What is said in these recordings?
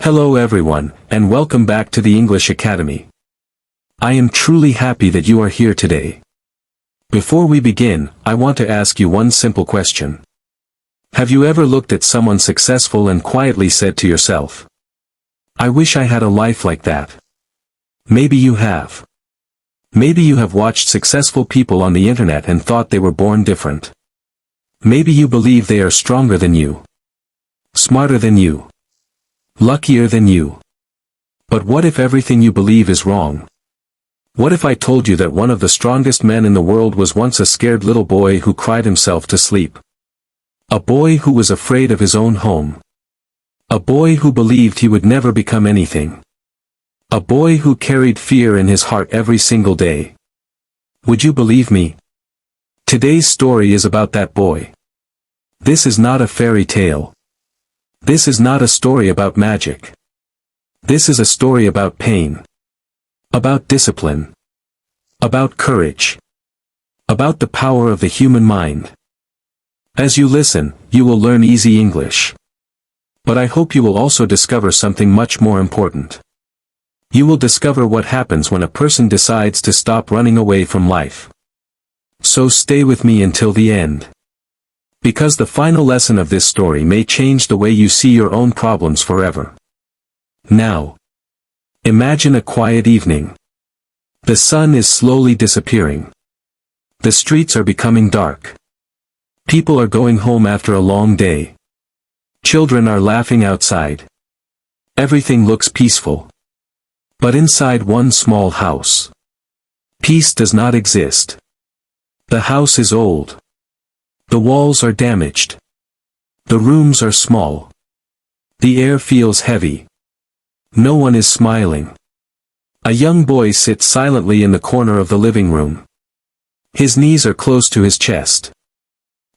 Hello everyone, and welcome back to the English Academy. I am truly happy that you are here today. Before we begin, I want to ask you one simple question. Have you ever looked at someone successful and quietly said to yourself, "I wish I had a life like that"? Maybe you have. Maybe you have watched successful people on the internet and thought they were born different. Maybe you believe they are stronger than you, smarter than you, luckier than you. But what if everything you believe is wrong? What if I told you that one of the strongest men in the world was once a scared little boy who cried himself to sleep? A boy who was afraid of his own home. A boy who believed he would never become anything. A boy who carried fear in his heart every single day. Would you believe me? Today's story is about that boy. This is not a fairy tale. This is not a story about magic. This is a story about pain. About discipline. About courage. About the power of the human mind. As you listen, you will learn easy English. But I hope you will also discover something much more important. You will discover what happens when a person decides to stop running away from life. So stay with me until the end. Because the final lesson of this story may change the way you see your own problems forever. Now, imagine a quiet evening. The sun is slowly disappearing. The streets are becoming dark. People are going home after a long day. Children are laughing outside. Everything looks peaceful. But inside one small house, peace does not exist. The house is old. The walls are damaged. The rooms are small. The air feels heavy. No one is smiling. A young boy sits silently in the corner of the living room. His knees are close to his chest.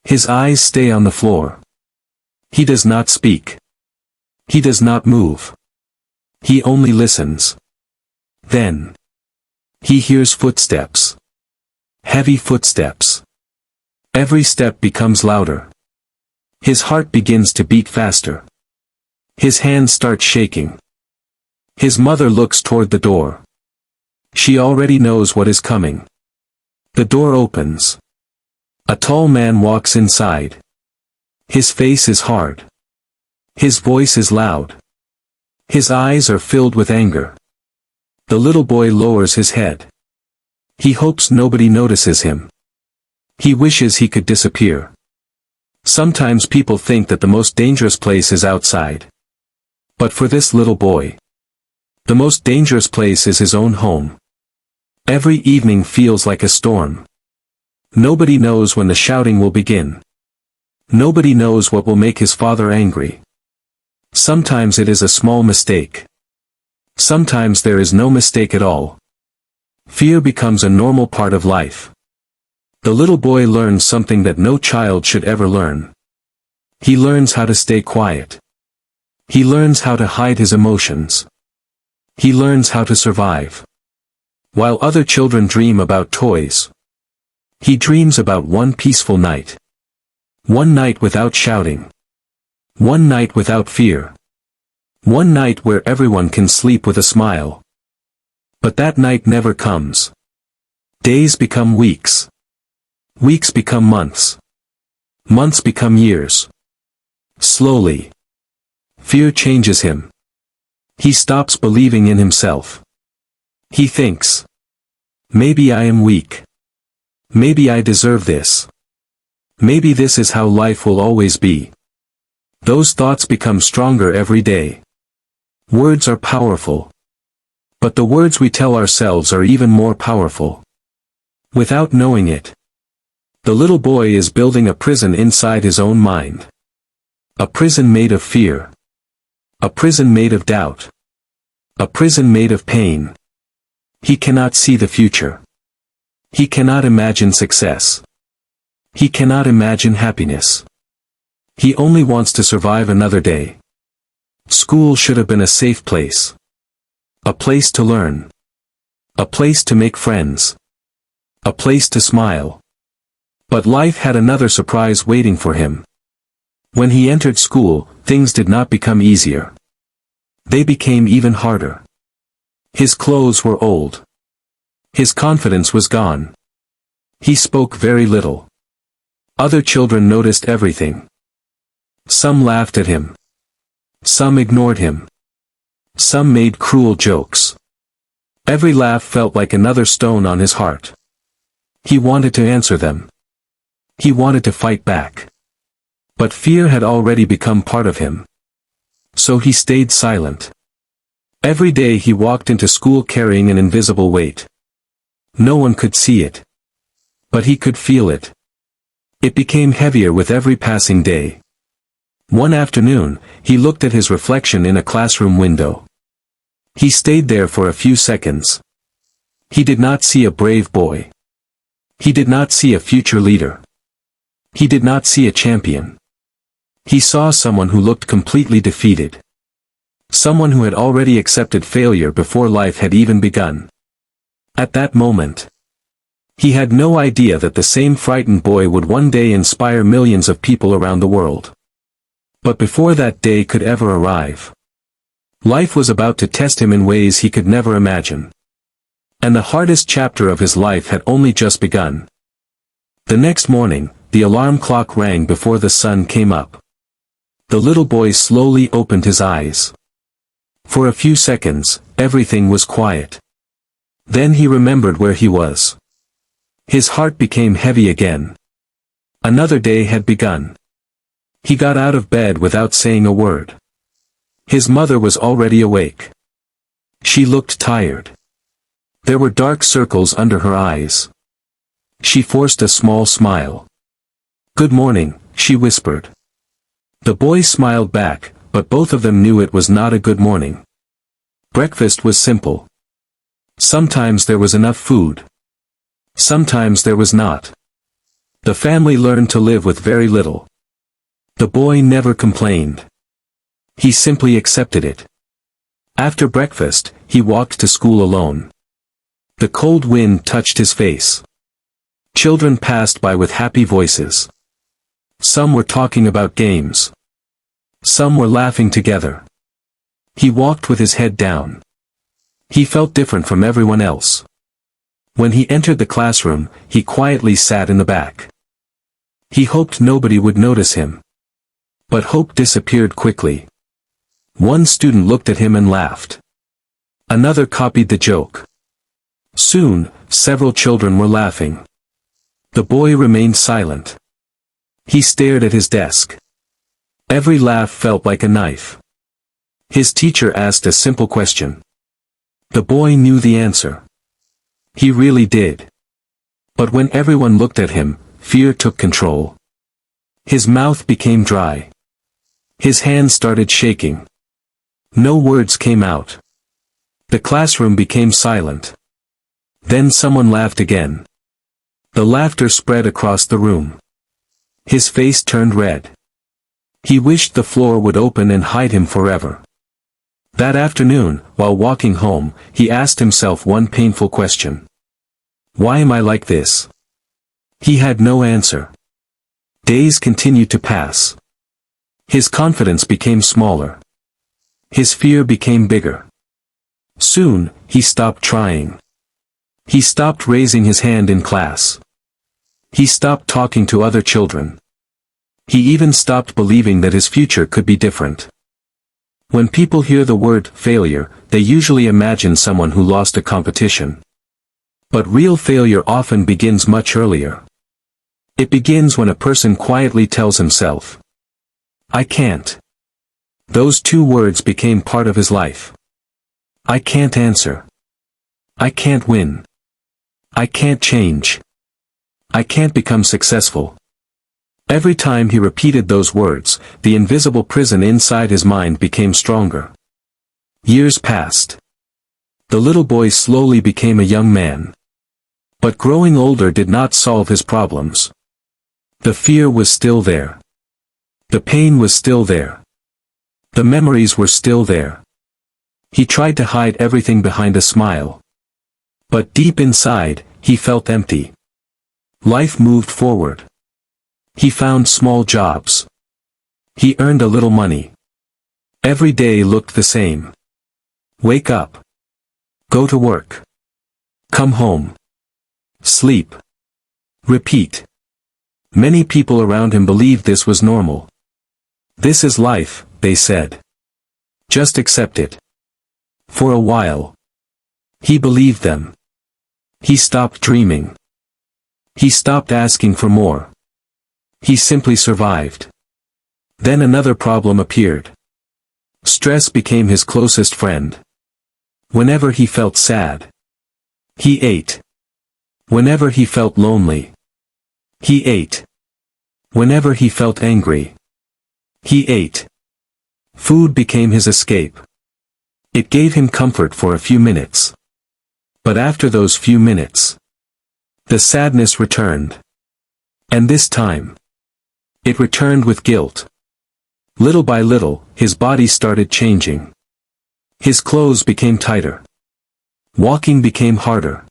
His eyes stay on the floor. He does not speak. He does not move. He only listens. Then, he hears footsteps. Heavy footsteps. Every step becomes louder. His heart begins to beat faster. His hands start shaking. His mother looks toward the door. She already knows what is coming. The door opens. A tall man walks inside. His face is hard. His voice is loud. His eyes are filled with anger. The little boy lowers his head. He hopes nobody notices him. He wishes he could disappear. Sometimes people think that the most dangerous place is outside. But for this little boy, the most dangerous place is his own home. Every evening feels like a storm. Nobody knows when the shouting will begin. Nobody knows what will make his father angry. Sometimes it is a small mistake. Sometimes there is no mistake at all. Fear becomes a normal part of life. The little boy learns something that no child should ever learn. He learns how to stay quiet. He learns how to hide his emotions. He learns how to survive. While other children dream about toys, he dreams about one peaceful night. One night without shouting. One night without fear. One night where everyone can sleep with a smile. But that night never comes. Days become weeks. Weeks become months. Months become years. Slowly, fear changes him. He stops believing in himself. He thinks, maybe I am weak. Maybe I deserve this. Maybe this is how life will always be. Those thoughts become stronger every day. Words are powerful. But the words we tell ourselves are even more powerful. Without knowing it, the little boy is building a prison inside his own mind. A prison made of fear. A prison made of doubt. A prison made of pain. He cannot see the future. He cannot imagine success. He cannot imagine happiness. He only wants to survive another day. School should have been a safe place. A place to learn. A place to make friends. A place to smile. But life had another surprise waiting for him. When he entered school, things did not become easier. They became even harder. His clothes were old. His confidence was gone. He spoke very little. Other children noticed everything. Some laughed at him. Some ignored him. Some made cruel jokes. Every laugh felt like another stone on his heart. He wanted to answer them. He wanted to fight back. But fear had already become part of him. So he stayed silent. Every day he walked into school carrying an invisible weight. No one could see it. But he could feel it. It became heavier with every passing day. One afternoon, he looked at his reflection in a classroom window. He stayed there for a few seconds. He did not see a brave boy. He did not see a future leader. He did not see a champion. He saw someone who looked completely defeated. Someone who had already accepted failure before life had even begun. At that moment, he had no idea that the same frightened boy would one day inspire millions of people around the world. But before that day could ever arrive, life was about to test him in ways he could never imagine. And the hardest chapter of his life had only just begun. The next morning, the alarm clock rang before the sun came up. The little boy slowly opened his eyes. For a few seconds, everything was quiet. Then he remembered where he was. His heart became heavy again. Another day had begun. He got out of bed without saying a word. His mother was already awake. She looked tired. There were dark circles under her eyes. She forced a small smile. "Good morning," she whispered. The boy smiled back, but both of them knew it was not a good morning. Breakfast was simple. Sometimes there was enough food. Sometimes there was not. The family learned to live with very little. The boy never complained. He simply accepted it. After breakfast, he walked to school alone. The cold wind touched his face. Children passed by with happy voices. Some were talking about games. Some were laughing together. He walked with his head down. He felt different from everyone else. When he entered the classroom, he quietly sat in the back. He hoped nobody would notice him. But hope disappeared quickly. One student looked at him and laughed. Another copied the joke. Soon, several children were laughing. The boy remained silent. He stared at his desk. Every laugh felt like a knife. His teacher asked a simple question. The boy knew the answer. He really did. But when everyone looked at him, fear took control. His mouth became dry. His hands started shaking. No words came out. The classroom became silent. Then someone laughed again. The laughter spread across the room. His face turned red. He wished the floor would open and hide him forever. That afternoon, while walking home, he asked himself one painful question. Why am I like this? He had no answer. Days continued to pass. His confidence became smaller. His fear became bigger. Soon, he stopped trying. He stopped raising his hand in class. He stopped talking to other children. He even stopped believing that his future could be different. When people hear the word failure, they usually imagine someone who lost a competition. But real failure often begins much earlier. It begins when a person quietly tells himself, "I can't." Those two words became part of his life. I can't answer. I can't win. I can't change. I can't become successful. Every time he repeated those words, the invisible prison inside his mind became stronger. Years passed. The little boy slowly became a young man. But growing older did not solve his problems. The fear was still there. The pain was still there. The memories were still there. He tried to hide everything behind a smile. But deep inside, he felt empty. Life moved forward. He found small jobs. He earned a little money. Every day looked the same. Wake up. Go to work. Come home. Sleep. Repeat. Many people around him believed this was normal. This is life, they said. Just accept it. For a while. He believed them. He stopped dreaming. He stopped asking for more. He simply survived. Then another problem appeared. Stress became his closest friend. Whenever he felt sad, he ate. Whenever he felt lonely, he ate. Whenever he felt angry, he ate. Food became his escape. It gave him comfort for a few minutes. But after those few minutes, the sadness returned. And this time, it returned with guilt. Little by little, his body started changing. His clothes became tighter. Walking became harder.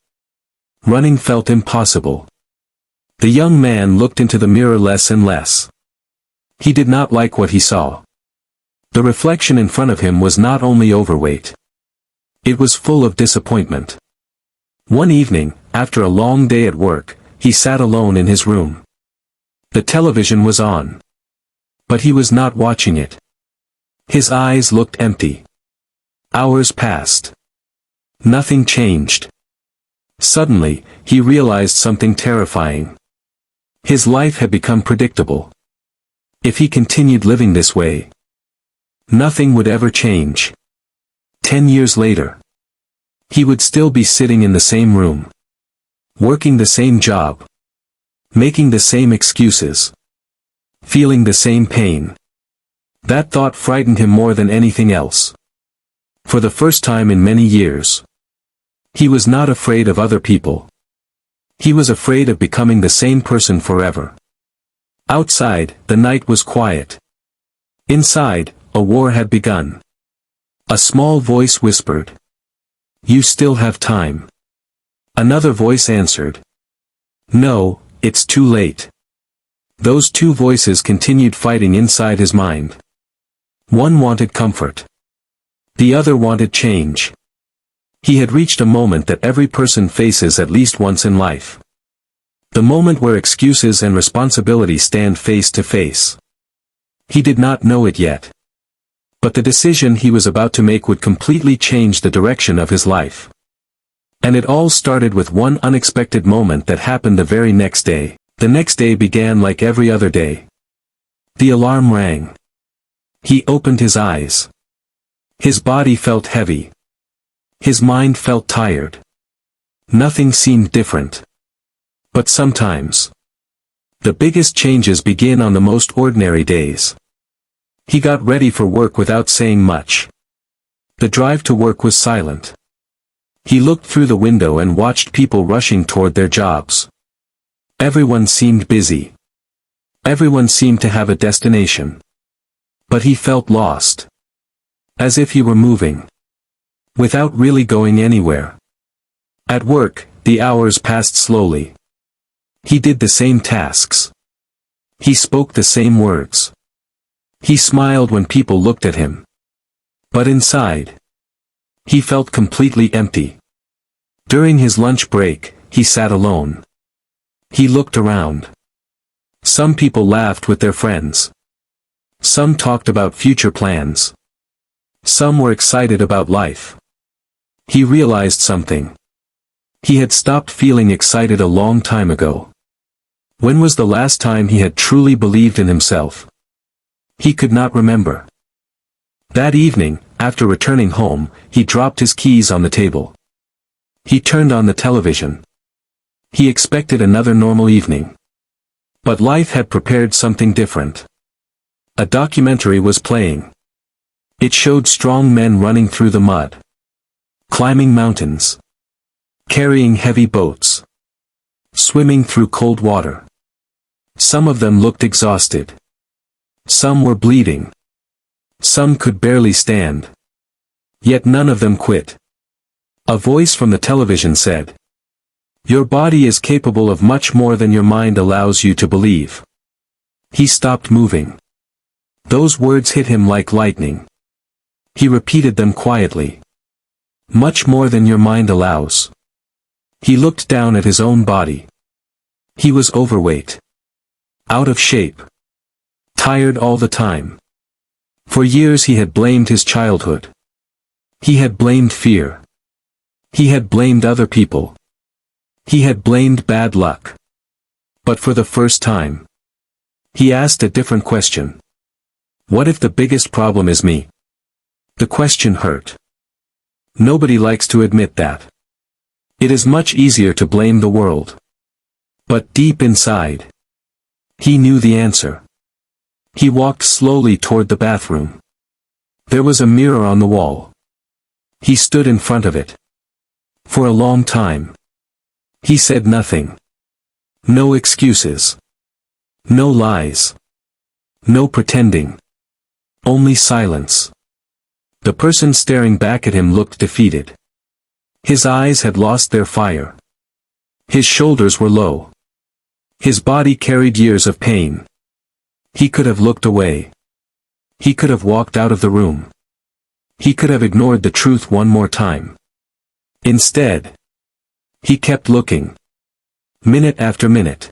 Running felt impossible. The young man looked into the mirror less and less. He did not like what he saw. The reflection in front of him was not only overweight. It was full of disappointment. One evening, after a long day at work, he sat alone in his room. The television was on. But he was not watching it. His eyes looked empty. Hours passed. Nothing changed. Suddenly, he realized something terrifying. His life had become predictable. If he continued living this way, nothing would ever change. 10 years later, he would still be sitting in the same room, working the same job, making the same excuses, feeling the same pain. That thought frightened him more than anything else. For the first time in many years, he was not afraid of other people. He was afraid of becoming the same person forever. Outside, the night was quiet. Inside, a war had begun. A small voice whispered, "You still have time." Another voice answered, "No, it's too late." Those two voices continued fighting inside his mind. One wanted comfort. The other wanted change. He had reached a moment that every person faces at least once in life. The moment where excuses and responsibility stand face to face. He did not know it yet. But the decision he was about to make would completely change the direction of his life. And it all started with one unexpected moment that happened the very next day. The next day began like every other day. The alarm rang. He opened his eyes. His body felt heavy. His mind felt tired. Nothing seemed different. But sometimes, the biggest changes begin on the most ordinary days. He got ready for work without saying much. The drive to work was silent. He looked through the window and watched people rushing toward their jobs. Everyone seemed busy. Everyone seemed to have a destination. But he felt lost. As if he were moving, without really going anywhere. At work, the hours passed slowly. He did the same tasks. He spoke the same words. He smiled when people looked at him. But inside, he felt completely empty. During his lunch break, he sat alone. He looked around. Some people laughed with their friends. Some talked about future plans. Some were excited about life. He realized something. He had stopped feeling excited a long time ago. When was the last time he had truly believed in himself? He could not remember. That evening, after returning home, he dropped his keys on the table. He turned on the television. He expected another normal evening. But life had prepared something different. A documentary was playing. It showed strong men running through the mud, climbing mountains, carrying heavy boats, swimming through cold water. Some of them looked exhausted. Some were bleeding. Some could barely stand. Yet none of them quit. A voice from the television said, "Your body is capable of much more than your mind allows you to believe." He stopped moving. Those words hit him like lightning. He repeated them quietly. Much more than your mind allows. He looked down at his own body. He was overweight. Out of shape. Tired all the time. For years he had blamed his childhood. He had blamed fear. He had blamed other people. He had blamed bad luck. But for the first time, he asked a different question. What if the biggest problem is me? The question hurt. Nobody likes to admit that. It is much easier to blame the world. But deep inside, he knew the answer. He walked slowly toward the bathroom. There was a mirror on the wall. He stood in front of it. For a long time. He said nothing. No excuses. No lies. No pretending. Only silence. The person staring back at him looked defeated. His eyes had lost their fire. His shoulders were low. His body carried years of pain. He could have looked away. He could have walked out of the room. He could have ignored the truth one more time. Instead, he kept looking. Minute after minute.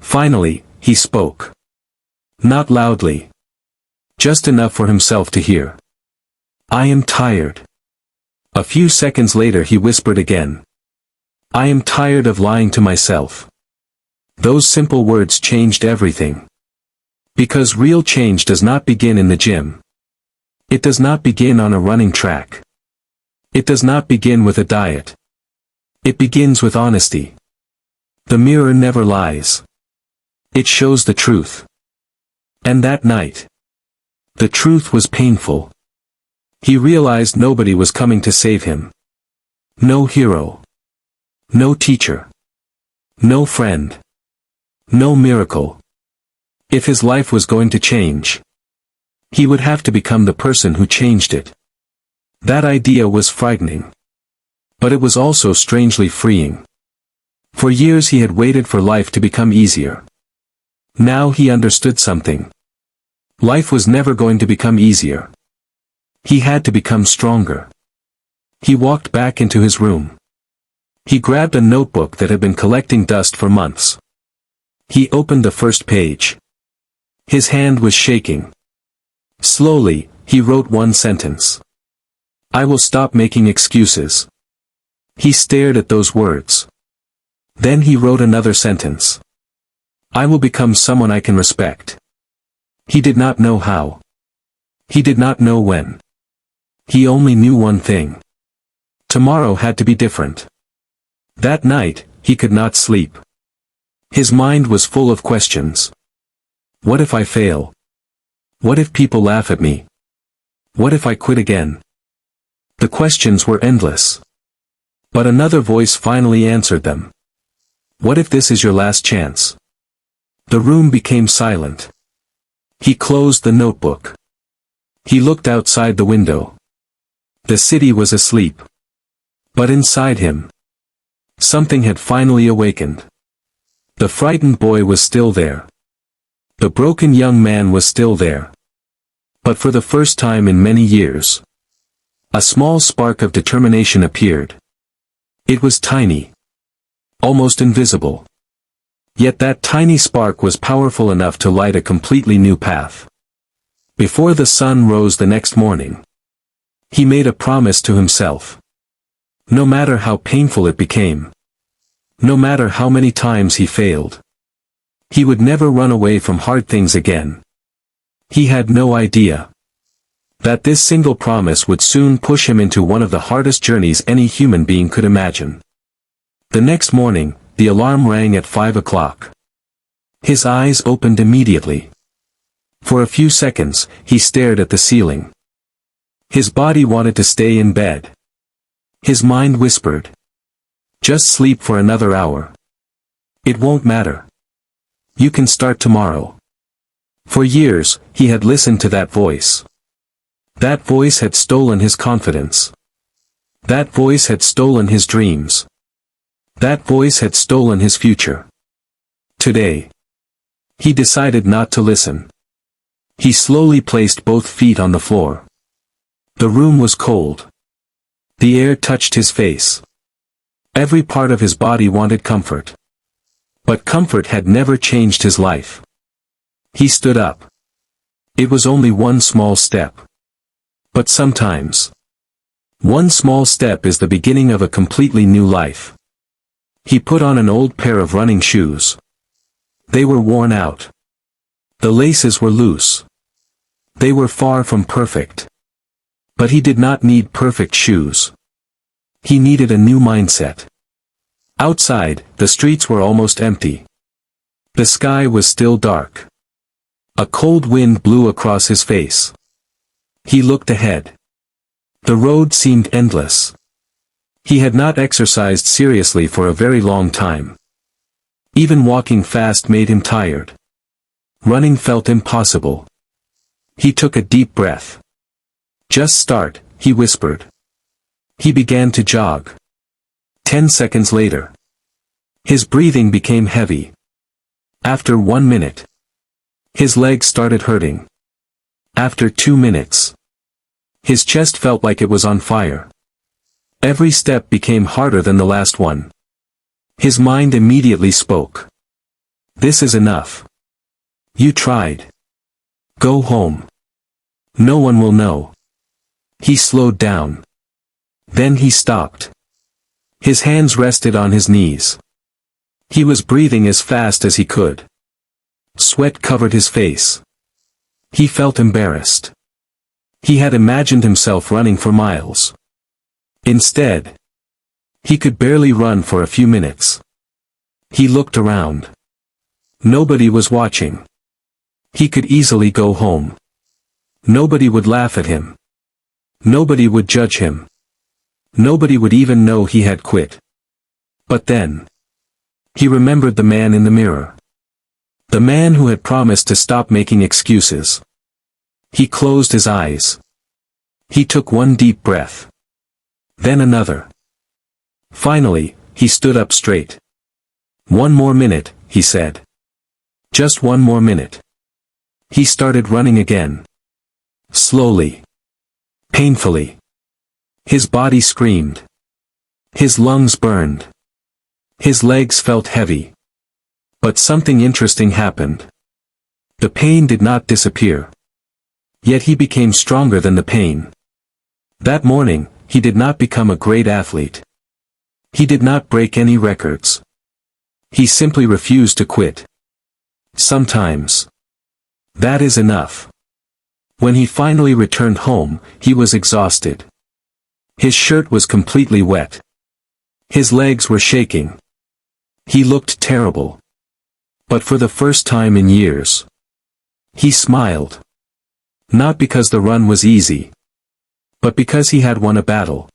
Finally, he spoke. Not loudly. Just enough for himself to hear. I am tired. A few seconds later he whispered again. I am tired of lying to myself. Those simple words changed everything. Because real change does not begin in the gym. It does not begin on a running track. It does not begin with a diet. It begins with honesty. The mirror never lies. It shows the truth. And that night, the truth was painful. He realized nobody was coming to save him. No hero. No teacher. No friend. No miracle. If his life was going to change, he would have to become the person who changed it. That idea was frightening. But it was also strangely freeing. For years he had waited for life to become easier. Now he understood something. Life was never going to become easier. He had to become stronger. He walked back into his room. He grabbed a notebook that had been collecting dust for months. He opened the first page. His hand was shaking. Slowly, he wrote one sentence. I will stop making excuses. He stared at those words. Then he wrote another sentence. I will become someone I can respect. He did not know how. He did not know when. He only knew one thing. Tomorrow had to be different. That night, he could not sleep. His mind was full of questions. What if I fail? What if people laugh at me? What if I quit again? The questions were endless. But another voice finally answered them. What if this is your last chance? The room became silent. He closed the notebook. He looked outside the window. The city was asleep. But inside him, something had finally awakened. The frightened boy was still there. The broken young man was still there. But for the first time in many years, a small spark of determination appeared. It was tiny. Almost invisible. Yet that tiny spark was powerful enough to light a completely new path. Before the sun rose the next morning, he made a promise to himself. No matter how painful it became, no matter how many times he failed, he would never run away from hard things again. He had no idea that this single promise would soon push him into one of the hardest journeys any human being could imagine. The next morning, the alarm rang at 5 o'clock. His eyes opened immediately. For a few seconds, he stared at the ceiling. His body wanted to stay in bed. His mind whispered. Just sleep for another hour. It won't matter. You can start tomorrow. For years, he had listened to that voice. That voice had stolen his confidence. That voice had stolen his dreams. That voice had stolen his future. Today, he decided not to listen. He slowly placed both feet on the floor. The room was cold. The air touched his face. Every part of his body wanted comfort. But comfort had never changed his life. He stood up. It was only one small step. But sometimes, one small step is the beginning of a completely new life. He put on an old pair of running shoes. They were worn out. The laces were loose. They were far from perfect. But he did not need perfect shoes. He needed a new mindset. Outside, the streets were almost empty. The sky was still dark. A cold wind blew across his face. He looked ahead. The road seemed endless. He had not exercised seriously for a very long time. Even walking fast made him tired. Running felt impossible. He took a deep breath. "Just start," he whispered. He began to jog. 10 seconds later, his breathing became heavy. After 1 minute, his legs started hurting. After 2 minutes, his chest felt like it was on fire. Every step became harder than the last one. His mind immediately spoke. "This is enough. You tried. Go home. No one will know." He slowed down. Then he stopped. His hands rested on his knees. He was breathing as fast as he could. Sweat covered his face. He felt embarrassed. He had imagined himself running for miles. Instead, he could barely run for a few minutes. He looked around. Nobody was watching. He could easily go home. Nobody would laugh at him. Nobody would judge him. Nobody would even know he had quit. But then, he remembered the man in the mirror. The man who had promised to stop making excuses. He closed his eyes. He took one deep breath. Then another. Finally, he stood up straight. "One more minute," he said. "Just one more minute." He started running again. Slowly. Painfully. His body screamed. His lungs burned. His legs felt heavy. But something interesting happened. The pain did not disappear. Yet he became stronger than the pain. That morning, he did not become a great athlete. He did not break any records. He simply refused to quit. Sometimes, that is enough. When he finally returned home, he was exhausted. His shirt was completely wet. His legs were shaking. He looked terrible. But for the first time in years, he smiled. Not because the run was easy, but because he had won a battle.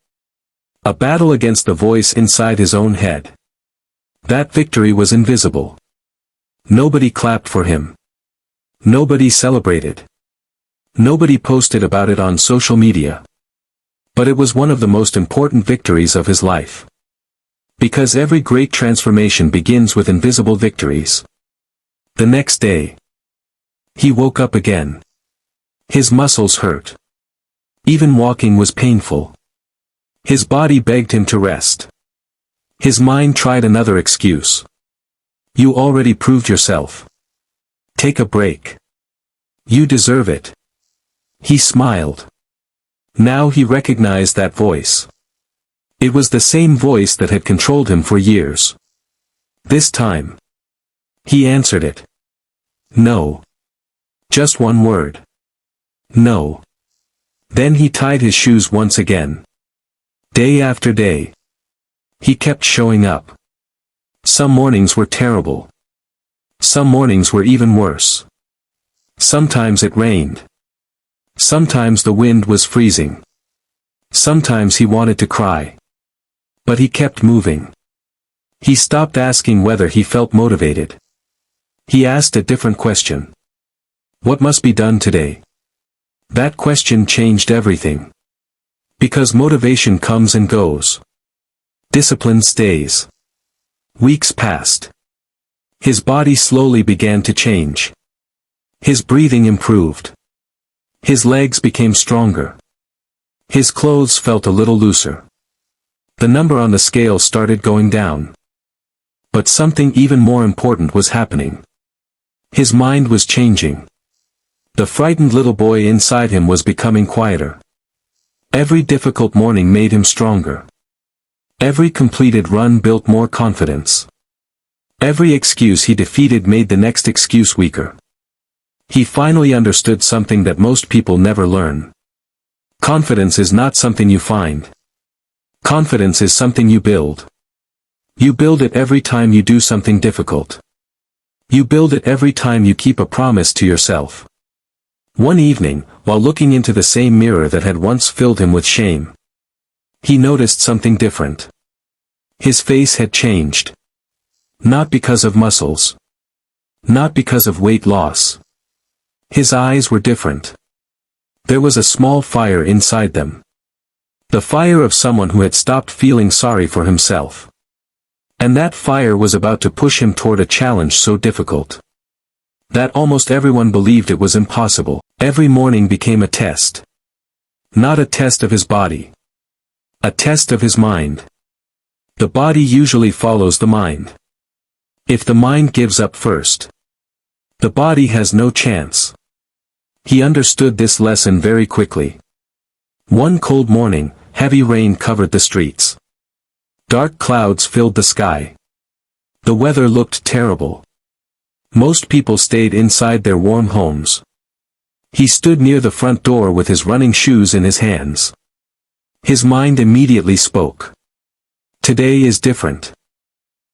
A battle against the voice inside his own head. That victory was invisible. Nobody clapped for him. Nobody celebrated. Nobody posted about it on social media. But it was one of the most important victories of his life. Because every great transformation begins with invisible victories. The next day, he woke up again. His muscles hurt. Even walking was painful. His body begged him to rest. His mind tried another excuse. "You already proved yourself. Take a break. You deserve it." He smiled. Now he recognized that voice. It was the same voice that had controlled him for years. This time, he answered it. No. Just one word. No. Then he tied his shoes once again. Day after day, he kept showing up. Some mornings were terrible. Some mornings were even worse. Sometimes it rained. Sometimes the wind was freezing. Sometimes he wanted to cry. But he kept moving. He stopped asking whether he felt motivated. He asked a different question. What must be done today? That question changed everything. Because motivation comes and goes. Discipline stays. Weeks passed. His body slowly began to change. His breathing improved. His legs became stronger. His clothes felt a little looser. The number on the scale started going down. But something even more important was happening. His mind was changing. The frightened little boy inside him was becoming quieter. Every difficult morning made him stronger. Every completed run built more confidence. Every excuse he defeated made the next excuse weaker. He finally understood something that most people never learn. Confidence is not something you find. Confidence is something you build. You build it every time you do something difficult. You build it every time you keep a promise to yourself. One evening, while looking into the same mirror that had once filled him with shame, he noticed something different. His face had changed. Not because of muscles. Not because of weight loss. His eyes were different. There was a small fire inside them. The fire of someone who had stopped feeling sorry for himself. And that fire was about to push him toward a challenge so difficult that almost everyone believed it was impossible. Every morning became a test. Not a test of his body. A test of his mind. The body usually follows the mind. If the mind gives up first, the body has no chance. He understood this lesson very quickly. One cold morning, heavy rain covered the streets. Dark clouds filled the sky. The weather looked terrible. Most people stayed inside their warm homes. He stood near the front door with his running shoes in his hands. His mind immediately spoke. Today is different.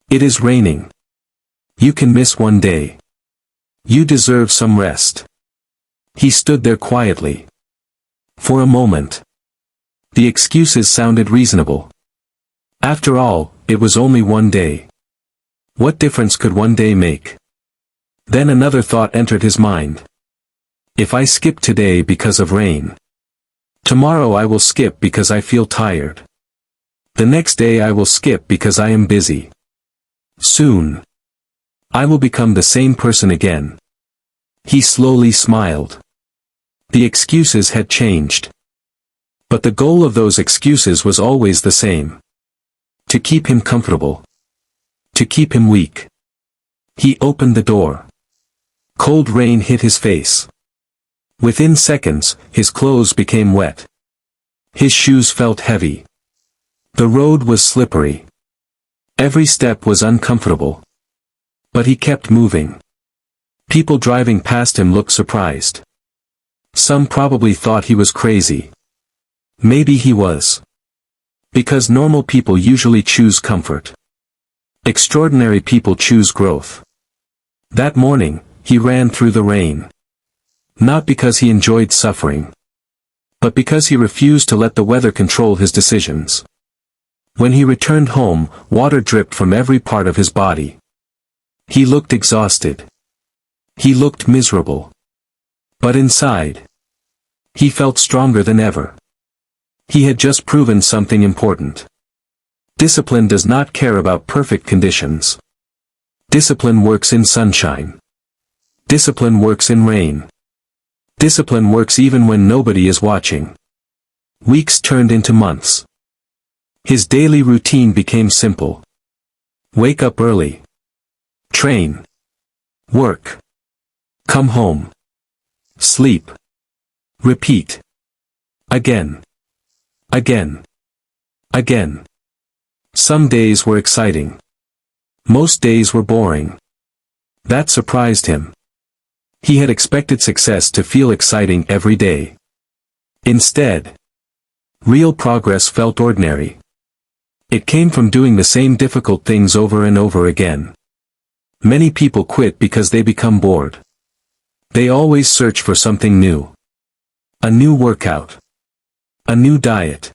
It is raining. You can miss one day. You deserve some rest. He stood there quietly. For a moment, the excuses sounded reasonable. After all, it was only one day. What difference could one day make? Then another thought entered his mind. If I skip today because of rain, tomorrow I will skip because I feel tired. The next day I will skip because I am busy. Soon, I will become the same person again. He slowly smiled. The excuses had changed. But the goal of those excuses was always the same. To keep him comfortable. To keep him weak. He opened the door. Cold rain hit his face. Within seconds, his clothes became wet. His shoes felt heavy. The road was slippery. Every step was uncomfortable. But he kept moving. People driving past him looked surprised. Some probably thought he was crazy. Maybe he was. Because normal people usually choose comfort. Extraordinary people choose growth. That morning, he ran through the rain. Not because he enjoyed suffering. But because he refused to let the weather control his decisions. When he returned home, water dripped from every part of his body. He looked exhausted. He looked miserable. But inside, he felt stronger than ever. He had just proven something important. Discipline does not care about perfect conditions. Discipline works in sunshine. Discipline works in rain. Discipline works even when nobody is watching. Weeks turned into months. His daily routine became simple. Wake up early. Train. Work. Come home. Sleep. Repeat. Again. Again. Again. Some days were exciting. Most days were boring. That surprised him. He had expected success to feel exciting every day. Instead, real progress felt ordinary. It came from doing the same difficult things over and over again. Many people quit because they become bored. They always search for something new. A new workout. A new diet.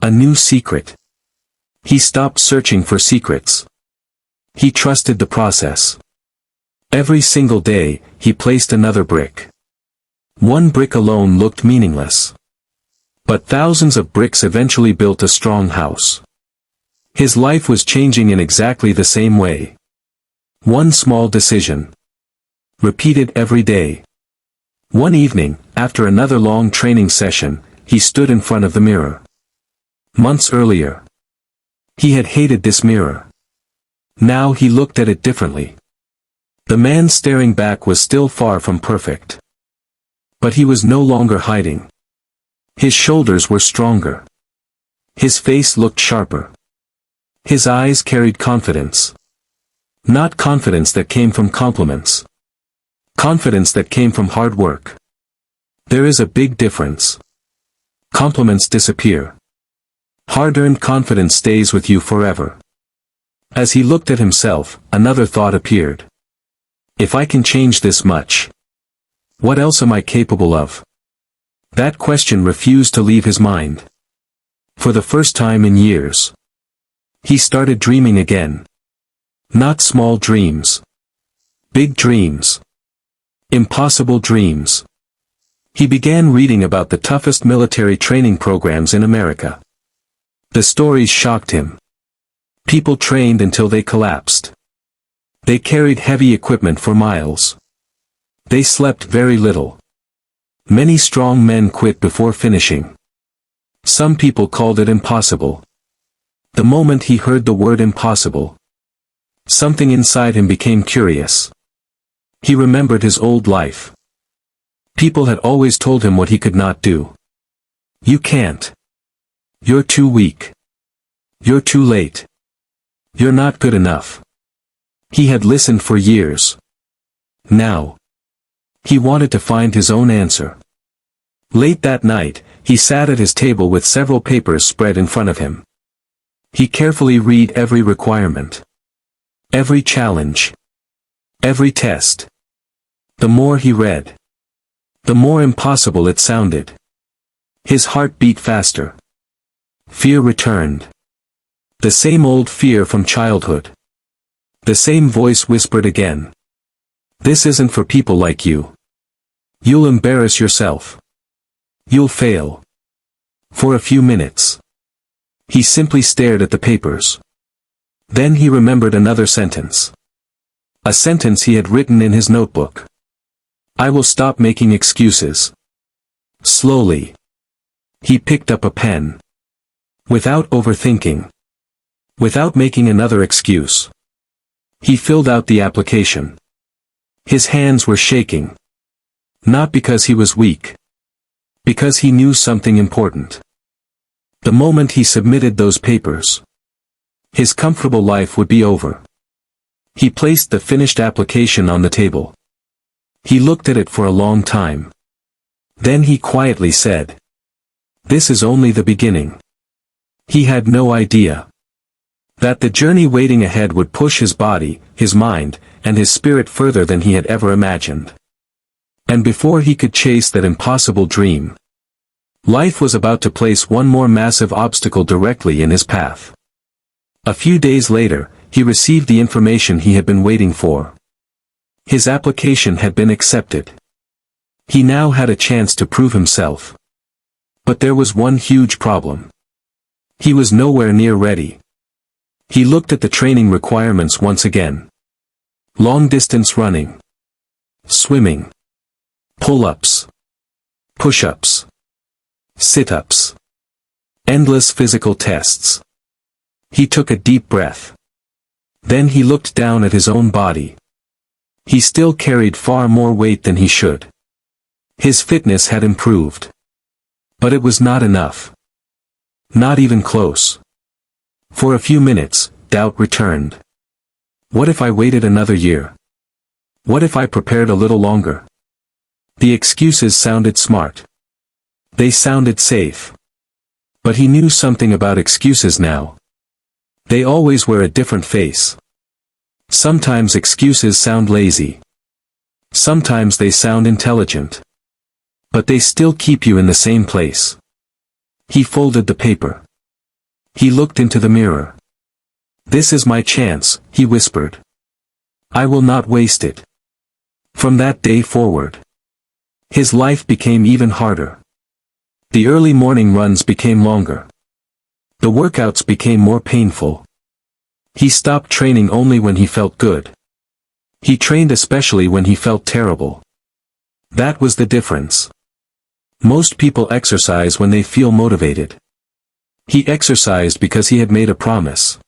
A new secret. He stopped searching for secrets. He trusted the process. Every single day, he placed another brick. One brick alone looked meaningless. But thousands of bricks eventually built a strong house. His life was changing in exactly the same way. One small decision. Repeated every day. One evening, after another long training session, he stood in front of the mirror. Months earlier, He had hated this mirror. Now he looked at it differently. The man staring back was still far from perfect. But he was no longer hiding. His shoulders were stronger. His face looked sharper. His eyes carried confidence. Not confidence that came from compliments. Confidence that came from hard work. There is a big difference. Compliments disappear. Hard-earned confidence stays with you forever. As he looked at himself, another thought appeared. If I can change this much, what else am I capable of? That question refused to leave his mind. For the first time in years, he started dreaming again. Not small dreams. Big dreams. Impossible dreams. He began reading about the toughest military training programs in America. The stories shocked him. People trained until they collapsed. They carried heavy equipment for miles. They slept very little. Many strong men quit before finishing. Some people called it impossible. The moment he heard the word impossible, something inside him became curious. He remembered his old life. People had always told him what he could not do. You can't. You're too weak. You're too late. You're not good enough. He had listened for years. Now, he wanted to find his own answer. Late that night, he sat at his table with several papers spread in front of him. He carefully read every requirement. Every challenge. Every test. The more he read, the more impossible it sounded. His heart beat faster. Fear returned. The same old fear from childhood. The same voice whispered again. This isn't for people like you. You'll embarrass yourself. You'll fail. For a few minutes, he simply stared at the papers. Then he remembered another sentence. A sentence he had written in his notebook. I will stop making excuses. Slowly, he picked up a pen. Without overthinking. Without making another excuse. He filled out the application. His hands were shaking. Not because he was weak. Because he knew something important. The moment he submitted those papers, his comfortable life would be over. He placed the finished application on the table. He looked at it for a long time. Then he quietly said, this is only the beginning. He had no idea that the journey waiting ahead would push his body, his mind, and his spirit further than he had ever imagined. And before he could chase that impossible dream, life was about to place one more massive obstacle directly in his path. A few days later, he received the information he had been waiting for. His application had been accepted. He now had a chance to prove himself. But there was one huge problem. He was nowhere near ready. He looked at the training requirements once again. Long-distance running. Swimming. Pull-ups. Push-ups. Sit-ups. Endless physical tests. He took a deep breath. Then he looked down at his own body. He still carried far more weight than he should. His fitness had improved. But it was not enough. Not even close. For a few minutes, doubt returned. What if I waited another year? What if I prepared a little longer? The excuses sounded smart. They sounded safe. But he knew something about excuses now. They always wear a different face. Sometimes excuses sound lazy. Sometimes they sound intelligent. But they still keep you in the same place. He folded the paper. He looked into the mirror. This is my chance, he whispered. I will not waste it. From that day forward, his life became even harder. The early morning runs became longer. The workouts became more painful. He stopped training only when he felt good. He trained especially when he felt terrible. That was the difference. Most people exercise when they feel motivated. He exercised because he had made a promise.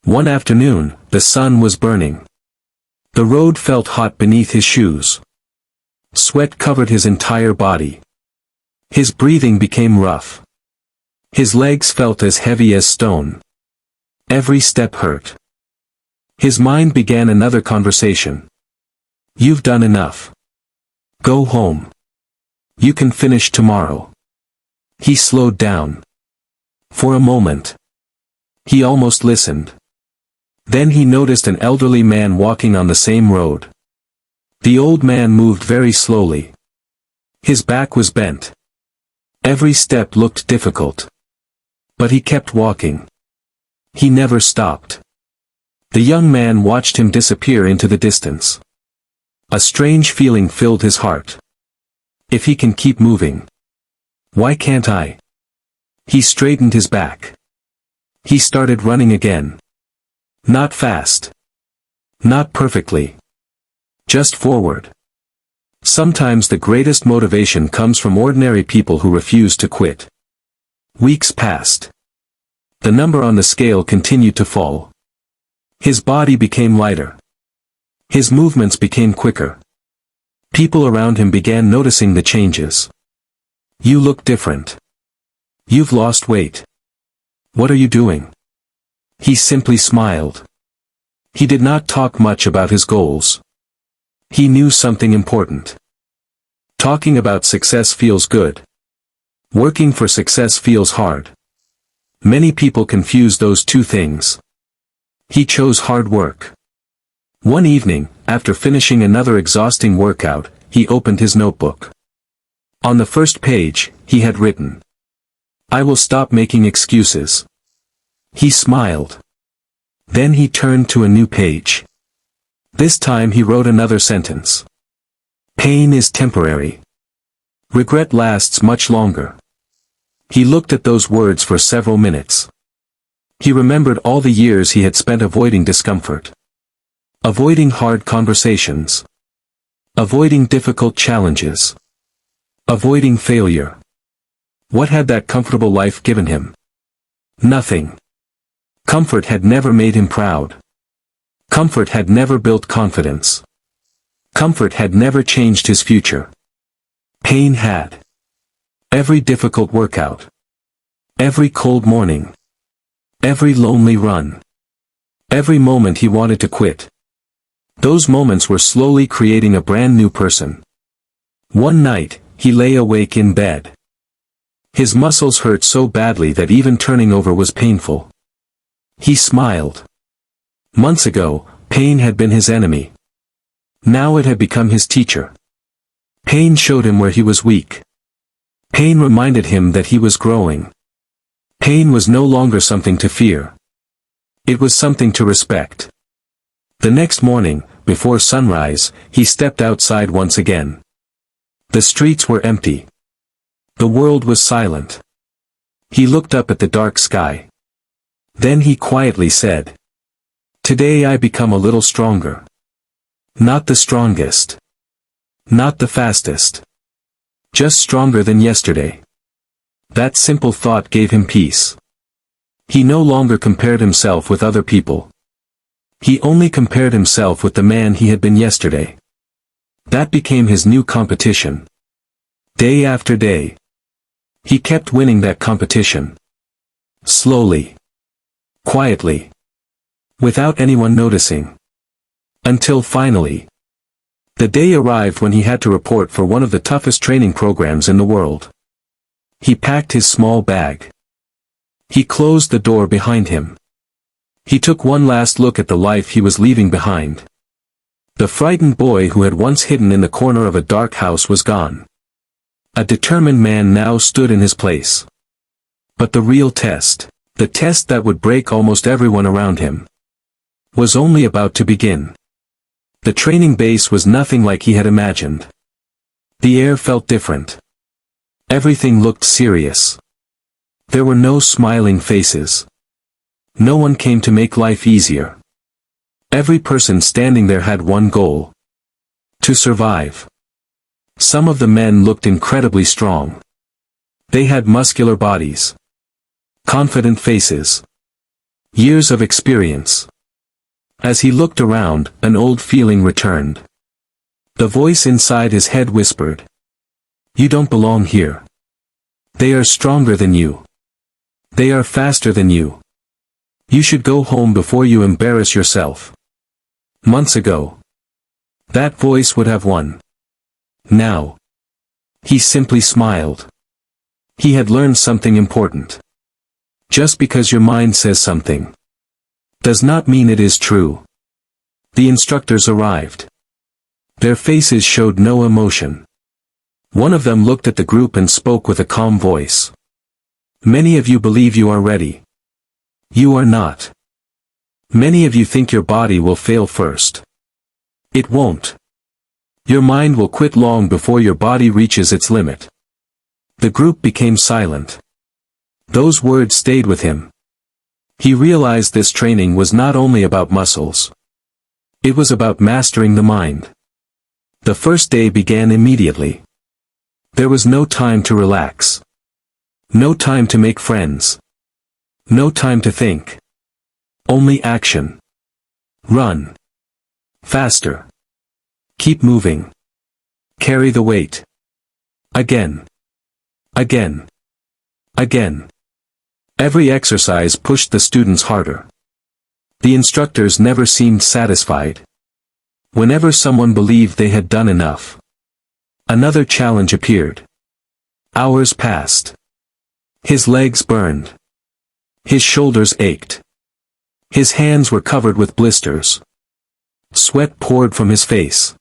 One afternoon, the sun was burning. The road felt hot beneath his shoes. Sweat covered his entire body. His breathing became rough. His legs felt as heavy as stone. Every step hurt. His mind began another conversation. You've done enough. Go home. You can finish tomorrow. He slowed down. For a moment. He almost listened. Then he noticed an elderly man walking on the same road. The old man moved very slowly. His back was bent. Every step looked difficult. But he kept walking. He never stopped. The young man watched him disappear into the distance. A strange feeling filled his heart. If he can keep moving, why can't I? He straightened his back. He started running again. Not fast. Not perfectly. Just forward. Sometimes the greatest motivation comes from ordinary people who refuse to quit. Weeks passed. The number on the scale continued to fall. His body became lighter. His movements became quicker. People around him began noticing the changes. You look different. You've lost weight. What are you doing? He simply smiled. He did not talk much about his goals. He knew something important. Talking about success feels good. Working for success feels hard. Many people confuse those two things. He chose hard work. One evening, after finishing another exhausting workout, he opened his notebook. On the first page, he had written, "I will stop making excuses." He smiled. Then he turned to a new page. This time he wrote another sentence. "Pain is temporary. Regret lasts much longer." He looked at those words for several minutes. He remembered all the years he had spent avoiding discomfort. Avoiding hard conversations. Avoiding difficult challenges. Avoiding failure. What had that comfortable life given him? Nothing. Comfort had never made him proud. Comfort had never built confidence. Comfort had never changed his future. Pain had. Every difficult workout. Every cold morning. Every lonely run. Every moment he wanted to quit. Those moments were slowly creating a brand new person. One night, he lay awake in bed. His muscles hurt so badly that even turning over was painful. He smiled. Months ago, pain had been his enemy. Now it had become his teacher. Pain showed him where he was weak. Pain reminded him that he was growing. Pain was no longer something to fear. It was something to respect. The next morning, before sunrise, he stepped outside once again. The streets were empty. The world was silent. He looked up at the dark sky. Then he quietly said, "Today I become a little stronger. Not the strongest. Not the fastest. Just stronger than yesterday." That simple thought gave him peace. He no longer compared himself with other people. He only compared himself with the man he had been yesterday. That became his new competition. Day after day. He kept winning that competition. Slowly. Quietly. Without anyone noticing. Until finally. The day arrived when he had to report for one of the toughest training programs in the world. He packed his small bag. He closed the door behind him. He took one last look at the life he was leaving behind. The frightened boy who had once hidden in the corner of a dark house was gone. A determined man now stood in his place. But the real test, the test that would break almost everyone around him, was only about to begin. The training base was nothing like he had imagined. The air felt different. Everything looked serious. There were no smiling faces. No one came to make life easier. Every person standing there had one goal. To survive. Some of the men looked incredibly strong. They had muscular bodies. Confident faces. Years of experience. As he looked around, an old feeling returned. The voice inside his head whispered, "You don't belong here. They are stronger than you. They are faster than you. You should go home before you embarrass yourself." Months ago, that voice would have won. Now, he simply smiled. He had learned something important. Just because your mind says something does not mean it is true. The instructors arrived. Their faces showed no emotion. One of them looked at the group and spoke with a calm voice. "Many of you believe you are ready. You are not. Many of you think your body will fail first. It won't. Your mind will quit long before your body reaches its limit." The group became silent. Those words stayed with him. He realized this training was not only about muscles. It was about mastering the mind. The first day began immediately. There was no time to relax. No time to make friends. No time to think. Only action. Run. Faster. Keep moving. Carry the weight. Again. Again. Again. Every exercise pushed the students harder. The instructors never seemed satisfied. Whenever someone believed they had done enough, another challenge appeared. Hours passed. His legs burned. His shoulders ached. His hands were covered with blisters. Sweat poured from his face.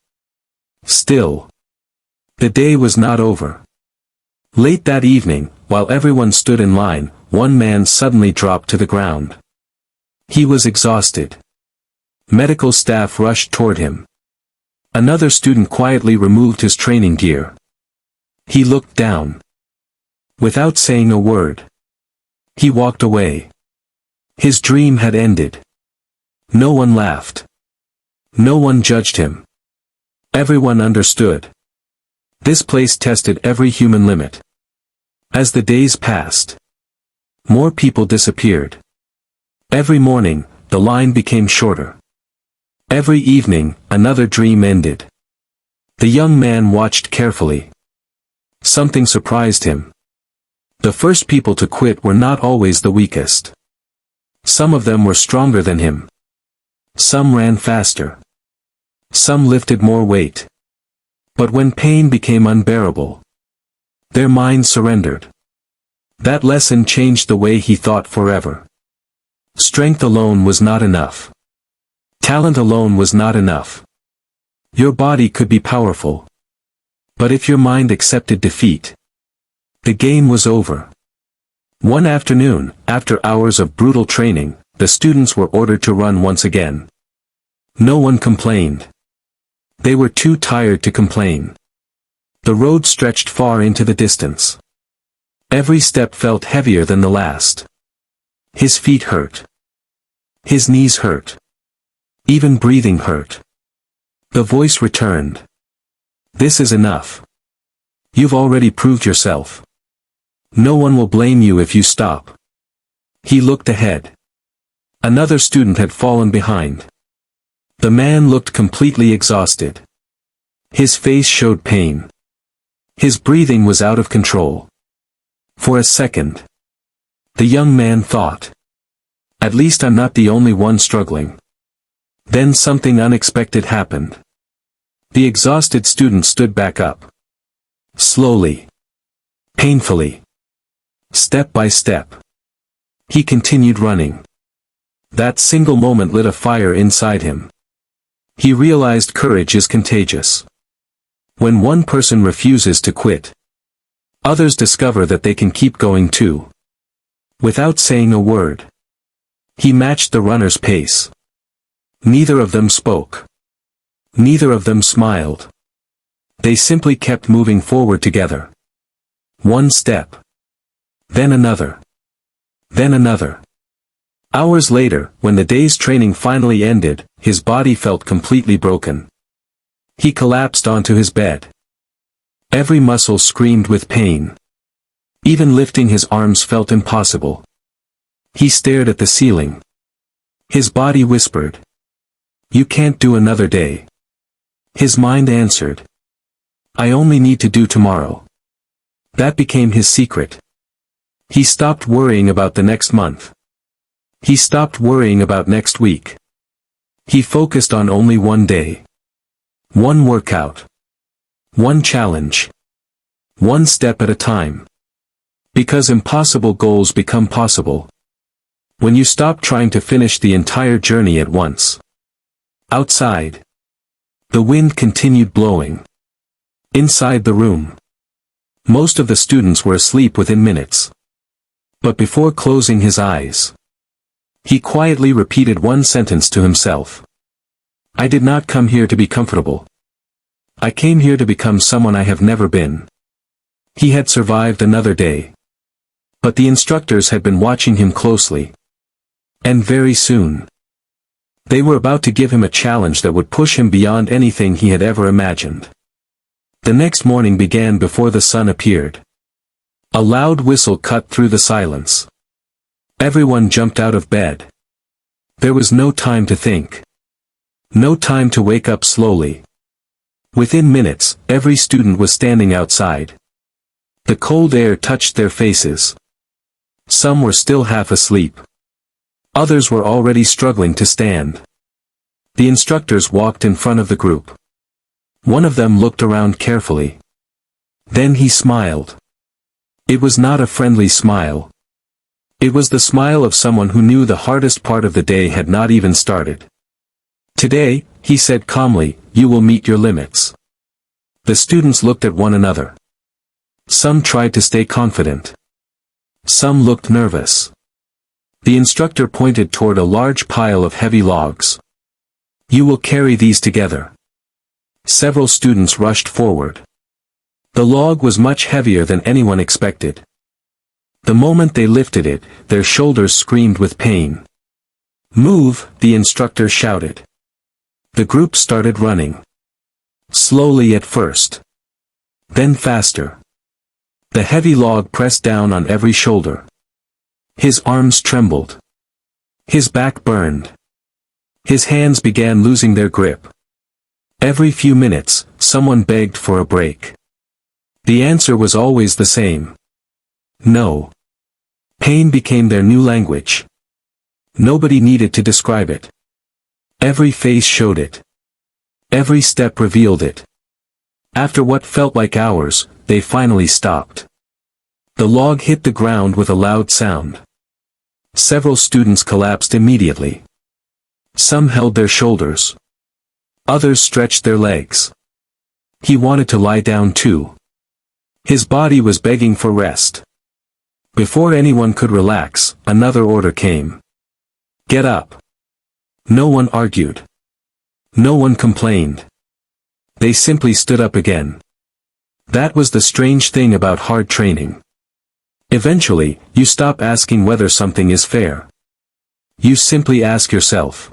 Still, the day was not over. Late that evening, while everyone stood in line, one man suddenly dropped to the ground. He was exhausted. Medical staff rushed toward him. Another student quietly removed his training gear. He looked down. Without saying a word, he walked away. His dream had ended. No one laughed. No one judged him. Everyone understood. This place tested every human limit. As the days passed, more people disappeared. Every morning, the line became shorter. Every evening, another dream ended. The young man watched carefully. Something surprised him. The first people to quit were not always the weakest. Some of them were stronger than him. Some ran faster. Some lifted more weight. But when pain became unbearable, their minds surrendered. That lesson changed the way he thought forever. Strength alone was not enough. Talent alone was not enough. Your body could be powerful. But if your mind accepted defeat, the game was over. One afternoon, after hours of brutal training, the students were ordered to run once again. No one complained. They were too tired to complain. The road stretched far into the distance. Every step felt heavier than the last. His feet hurt. His knees hurt. Even breathing hurt. The voice returned. "This is enough. You've already proved yourself. No one will blame you if you stop." He looked ahead. Another student had fallen behind. The man looked completely exhausted. His face showed pain. His breathing was out of control. For a second, the young man thought, "At least I'm not the only one struggling." Then something unexpected happened. The exhausted student stood back up. Slowly. Painfully. Step by step. He continued running. That single moment lit a fire inside him. He realized courage is contagious. When one person refuses to quit, others discover that they can keep going too. Without saying a word, he matched the runner's pace. Neither of them spoke. Neither of them smiled. They simply kept moving forward together. One step. Then another. Then another. Hours later, when the day's training finally ended, his body felt completely broken. He collapsed onto his bed. Every muscle screamed with pain. Even lifting his arms felt impossible. He stared at the ceiling. His body whispered, "You can't do another day." His mind answered, "I only need to do tomorrow." That became his secret. He stopped worrying about the next month. He stopped worrying about next week. He focused on only one day. One workout. One challenge. One step at a time. Because impossible goals become possible when you stop trying to finish the entire journey at once. Outside, the wind continued blowing. Inside the room, most of the students were asleep within minutes. But before closing his eyes, he quietly repeated one sentence to himself. "I did not come here to be comfortable. I came here to become someone I have never been." He had survived another day. But the instructors had been watching him closely. And very soon, they were about to give him a challenge that would push him beyond anything he had ever imagined. The next morning began before the sun appeared. A loud whistle cut through the silence. Everyone jumped out of bed. There was no time to think. No time to wake up slowly. Within minutes, every student was standing outside. The cold air touched their faces. Some were still half asleep. Others were already struggling to stand. The instructors walked in front of the group. One of them looked around carefully. Then he smiled. It was not a friendly smile. It was the smile of someone who knew the hardest part of the day had not even started. "Today," he said calmly, "you will meet your limits." The students looked at one another. Some tried to stay confident. Some looked nervous. The instructor pointed toward a large pile of heavy logs. "You will carry these together." Several students rushed forward. The log was much heavier than anyone expected. The moment they lifted it, their shoulders screamed with pain. "Move," the instructor shouted. The group started running. Slowly at first. Then faster. The heavy log pressed down on every shoulder. His arms trembled. His back burned. His hands began losing their grip. Every few minutes, someone begged for a break. The answer was always the same. No. Pain became their new language. Nobody needed to describe it. Every face showed it. Every step revealed it. After what felt like hours, they finally stopped. The log hit the ground with a loud sound. Several students collapsed immediately. Some held their shoulders. Others stretched their legs. He wanted to lie down too. His body was begging for rest. Before anyone could relax, another order came. "Get up." No one argued. No one complained. They simply stood up again. That was the strange thing about hard training. Eventually, you stop asking whether something is fair. You simply ask yourself,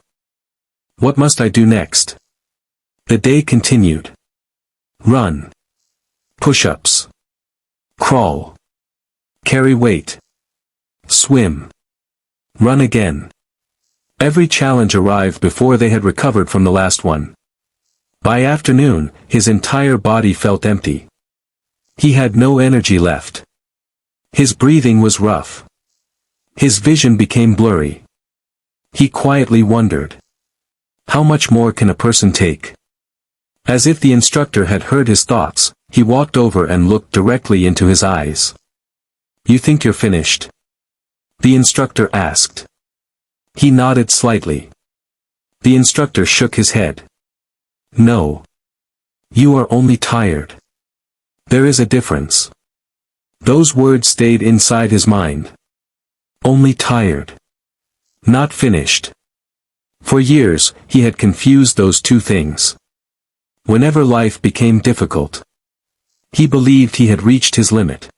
"What must I do next?" The day continued. Run. Push-ups. Crawl. Carry weight. Swim. Run again. Every challenge arrived before they had recovered from the last one. By afternoon, his entire body felt empty. He had no energy left. His breathing was rough. His vision became blurry. He quietly wondered, how much more can a person take? As if the instructor had heard his thoughts, he walked over and looked directly into his eyes. "You think you're finished?" the instructor asked. He nodded slightly. The instructor shook his head. "No. You are only tired. There is a difference." Those words stayed inside his mind. Only tired. Not finished. For years, he had confused those two things. Whenever life became difficult, he believed he had reached his limit.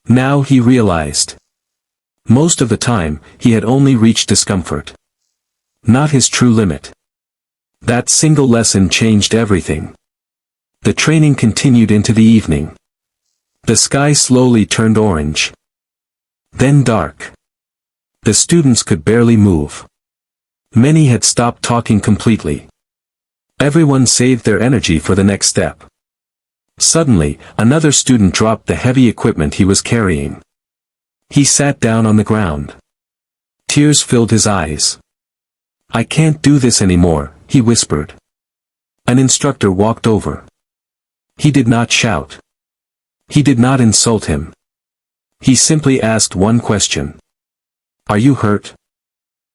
Now he realized. Most of the time, he had only reached discomfort. Not his true limit. That single lesson changed everything. The training continued into the evening. The sky slowly turned orange. Then dark. The students could barely move. Many had stopped talking completely. Everyone saved their energy for the next step. Suddenly, another student dropped the heavy equipment he was carrying. He sat down on the ground. Tears filled his eyes. "I can't do this anymore," he whispered. An instructor walked over. He did not shout. He did not insult him. He simply asked one question. "Are you hurt?"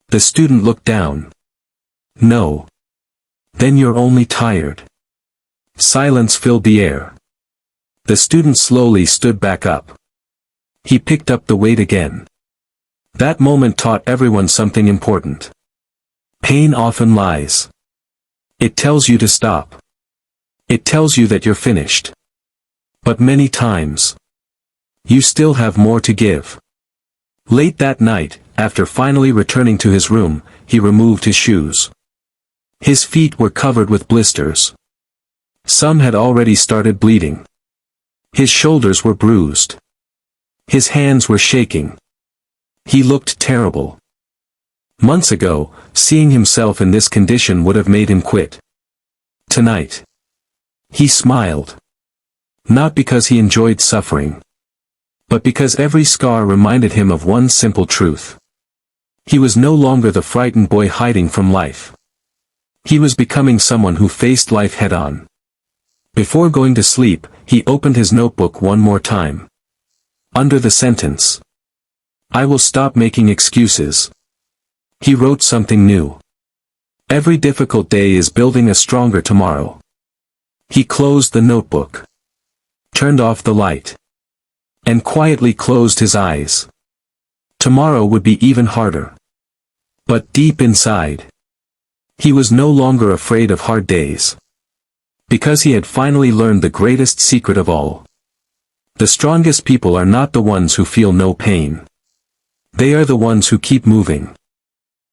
The student looked down. "No." "Then you're only tired." Silence filled the air. The student slowly stood back up. He picked up the weight again. That moment taught everyone something important. Pain often lies. It tells you to stop. It tells you that you're finished. But many times, you still have more to give. Late that night, after finally returning to his room, he removed his shoes. His feet were covered with blisters. Some had already started bleeding. His shoulders were bruised. His hands were shaking. He looked terrible. Months ago, seeing himself in this condition would have made him quit. Tonight, he smiled. Not because he enjoyed suffering, but because every scar reminded him of one simple truth. He was no longer the frightened boy hiding from life. He was becoming someone who faced life head-on. Before going to sleep, he opened his notebook one more time. Under the sentence, "I will stop making excuses," he wrote something new. Every difficult day is building a stronger tomorrow. He closed the notebook, turned off the light, and quietly closed his eyes. Tomorrow would be even harder. But deep inside, he was no longer afraid of hard days. Because he had finally learned the greatest secret of all. The strongest people are not the ones who feel no pain. They are the ones who keep moving.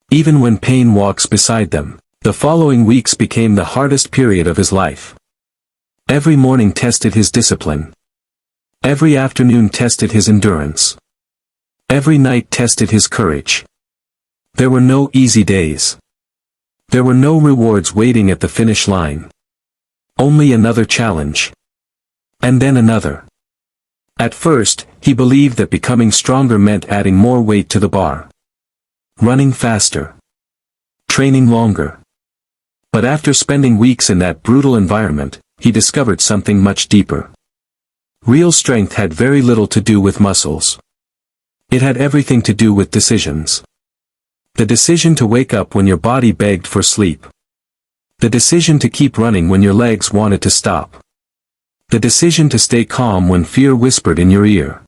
Even when pain walks beside them. The following weeks became the hardest period of his life. Every morning tested his discipline. Every afternoon tested his endurance. Every night tested his courage. There were no easy days. There were no rewards waiting at the finish line. Only another challenge. And then another. At first, he believed that becoming stronger meant adding more weight to the bar. Running faster. Training longer. But after spending weeks in that brutal environment, he discovered something much deeper. Real strength had very little to do with muscles. It had everything to do with decisions. The decision to wake up when your body begged for sleep. The decision to keep running when your legs wanted to stop. The decision to stay calm when fear whispered in your ear.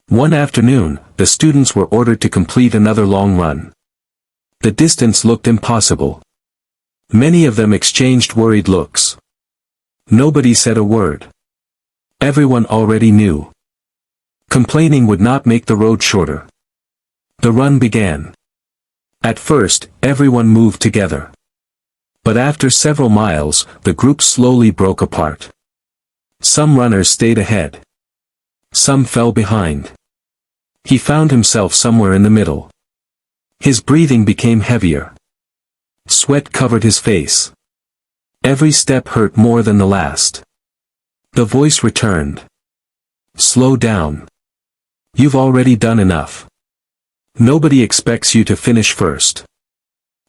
One afternoon, the students were ordered to complete another long run. The distance looked impossible. Many of them exchanged worried looks. Nobody said a word. Everyone already knew. Complaining would not make the road shorter. The run began. At first, everyone moved together. But after several miles, the group slowly broke apart. Some runners stayed ahead. Some fell behind. He found himself somewhere in the middle. His breathing became heavier. Sweat covered his face. Every step hurt more than the last. The voice returned. "Slow down. You've already done enough. Nobody expects you to finish first."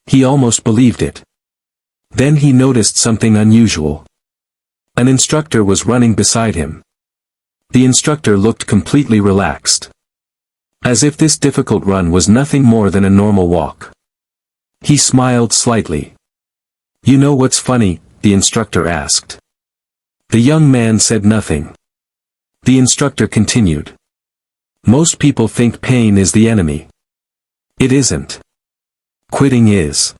He almost believed it. Then he noticed something unusual. An instructor was running beside him. The instructor looked completely relaxed. As if this difficult run was nothing more than a normal walk. He smiled slightly. "You know what's funny?" the instructor asked. The young man said nothing. The instructor continued. "Most people think pain is the enemy. It isn't. Quitting is."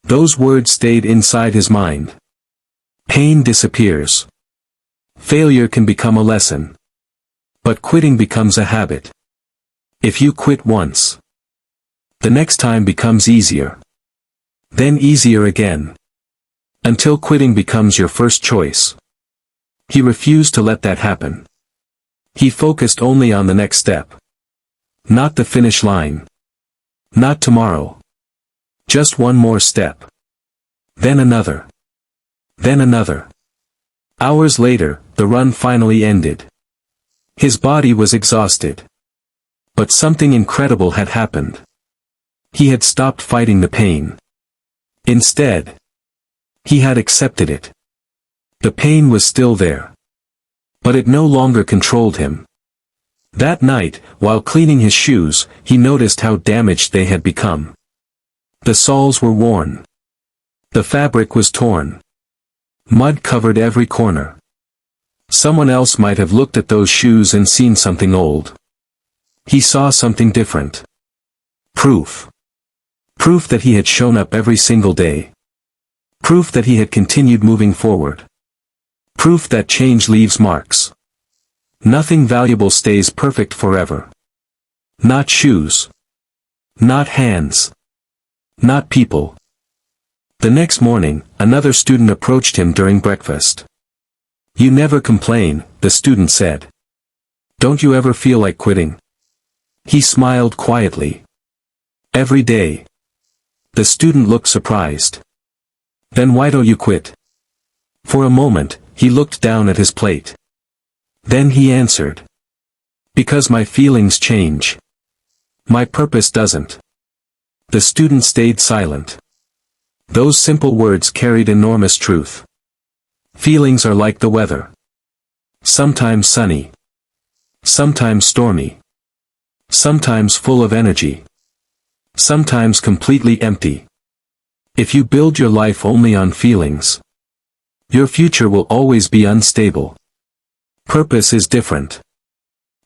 Those words stayed inside his mind. Pain disappears. Failure can become a lesson. But quitting becomes a habit. If you quit once, the next time becomes easier. Then easier again. Until quitting becomes your first choice. He refused to let that happen. He focused only on the next step. Not the finish line. Not tomorrow. Just one more step. Then another. Then another. Hours later, the run finally ended. His body was exhausted. But something incredible had happened. He had stopped fighting the pain. Instead, he had accepted it. The pain was still there. But it no longer controlled him. That night, while cleaning his shoes, he noticed how damaged they had become. The soles were worn. The fabric was torn. Mud covered every corner. Someone else might have looked at those shoes and seen something old. He saw something different. Proof. Proof that he had shown up every single day. Proof that he had continued moving forward. Proof that change leaves marks. Nothing valuable stays perfect forever. Not shoes. Not hands. Not people. The next morning, another student approached him during breakfast. "You never complain," the student said. "Don't you ever feel like quitting?" He smiled quietly. "Every day." The student looked surprised. "Then why don't you quit?" For a moment, he looked down at his plate. Then he answered. "Because my feelings change. My purpose doesn't." The student stayed silent. Those simple words carried enormous truth. Feelings are like the weather. Sometimes sunny. Sometimes stormy. Sometimes full of energy. Sometimes completely empty. If you build your life only on feelings, your future will always be unstable. Purpose is different.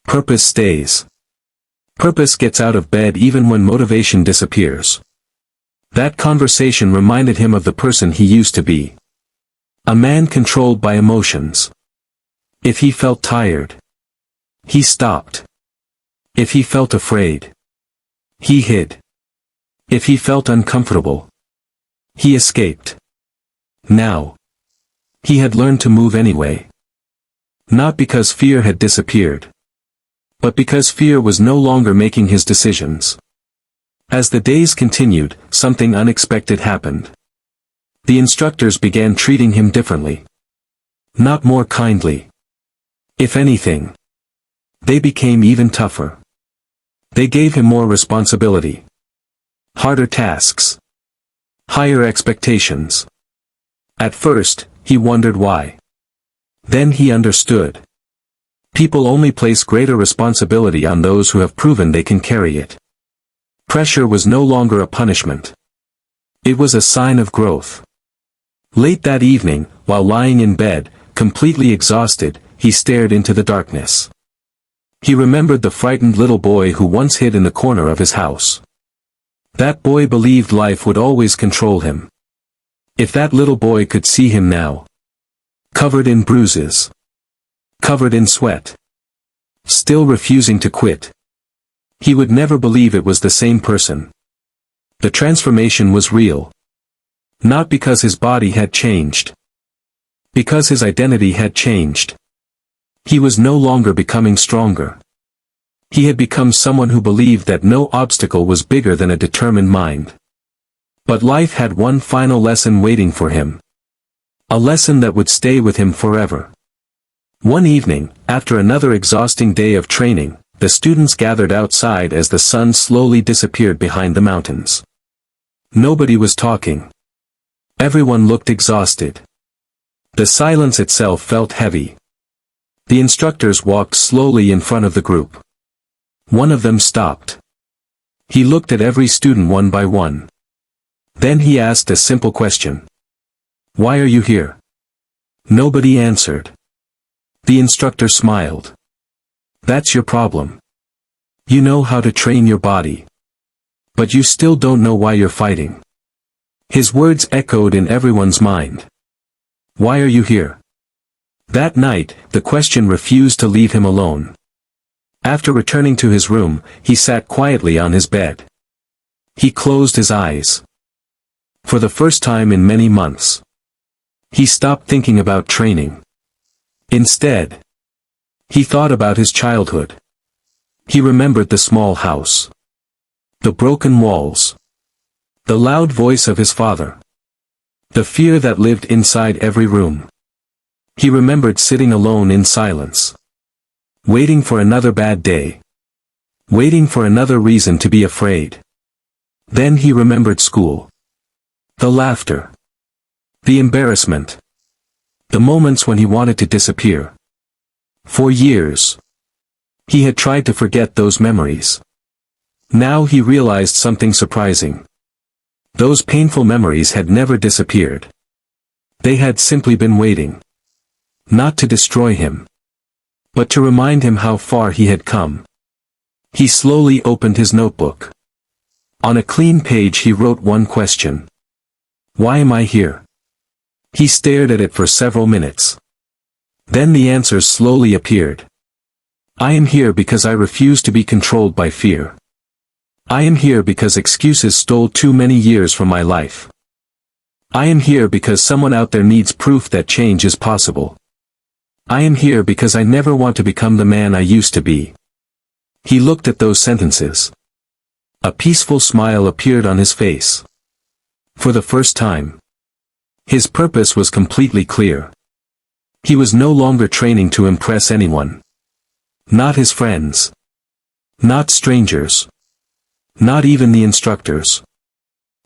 Purpose stays. Purpose gets out of bed even when motivation disappears. That conversation reminded him of the person he used to be. A man controlled by emotions. If he felt tired, he stopped. If he felt afraid, he hid. If he felt uncomfortable, he escaped. Now, he had learned to move anyway. Not because fear had disappeared, but because fear was no longer making his decisions. As the days continued, something unexpected happened. The instructors began treating him differently. Not more kindly. If anything, they became even tougher. They gave him more responsibility. Harder tasks. Higher expectations. At first, he wondered why. Then he understood. People only place greater responsibility on those who have proven they can carry it. Pressure was no longer a punishment. It was a sign of growth. Late that evening, while lying in bed, completely exhausted, he stared into the darkness. He remembered the frightened little boy who once hid in the corner of his house. That boy believed life would always control him. If that little boy could see him now, covered in bruises, covered in sweat, still refusing to quit, he would never believe it was the same person. The transformation was real. Not because his body had changed. Because his identity had changed. He was no longer becoming stronger. He had become someone who believed that no obstacle was bigger than a determined mind. But life had one final lesson waiting for him. A lesson that would stay with him forever. One evening, after another exhausting day of training, the students gathered outside as the sun slowly disappeared behind the mountains. Nobody was talking. Everyone looked exhausted. The silence itself felt heavy. The instructors walked slowly in front of the group. One of them stopped. He looked at every student one by one. Then he asked a simple question. "Why are you here?" Nobody answered. The instructor smiled. "That's your problem. You know how to train your body. But you still don't know why you're fighting." His words echoed in everyone's mind. Why are you here? That night, the question refused to leave him alone. After returning to his room, he sat quietly on his bed. He closed his eyes. For the first time in many months, he stopped thinking about training. Instead, he thought about his childhood. He remembered the small house. The broken walls. The loud voice of his father. The fear that lived inside every room. He remembered sitting alone in silence. Waiting for another bad day. Waiting for another reason to be afraid. Then he remembered school. The laughter. The embarrassment. The moments when he wanted to disappear. For years, he had tried to forget those memories. Now he realized something surprising. Those painful memories had never disappeared. They had simply been waiting. Not to destroy him, but to remind him how far he had come. He slowly opened his notebook. On a clean page he wrote one question. Why am I here? He stared at it for several minutes. Then the answer slowly appeared. I am here because I refuse to be controlled by fear. I am here because excuses stole too many years from my life. I am here because someone out there needs proof that change is possible. I am here because I never want to become the man I used to be. He looked at those sentences. A peaceful smile appeared on his face. For the first time, his purpose was completely clear. He was no longer training to impress anyone. Not his friends. Not strangers. Not even the instructors.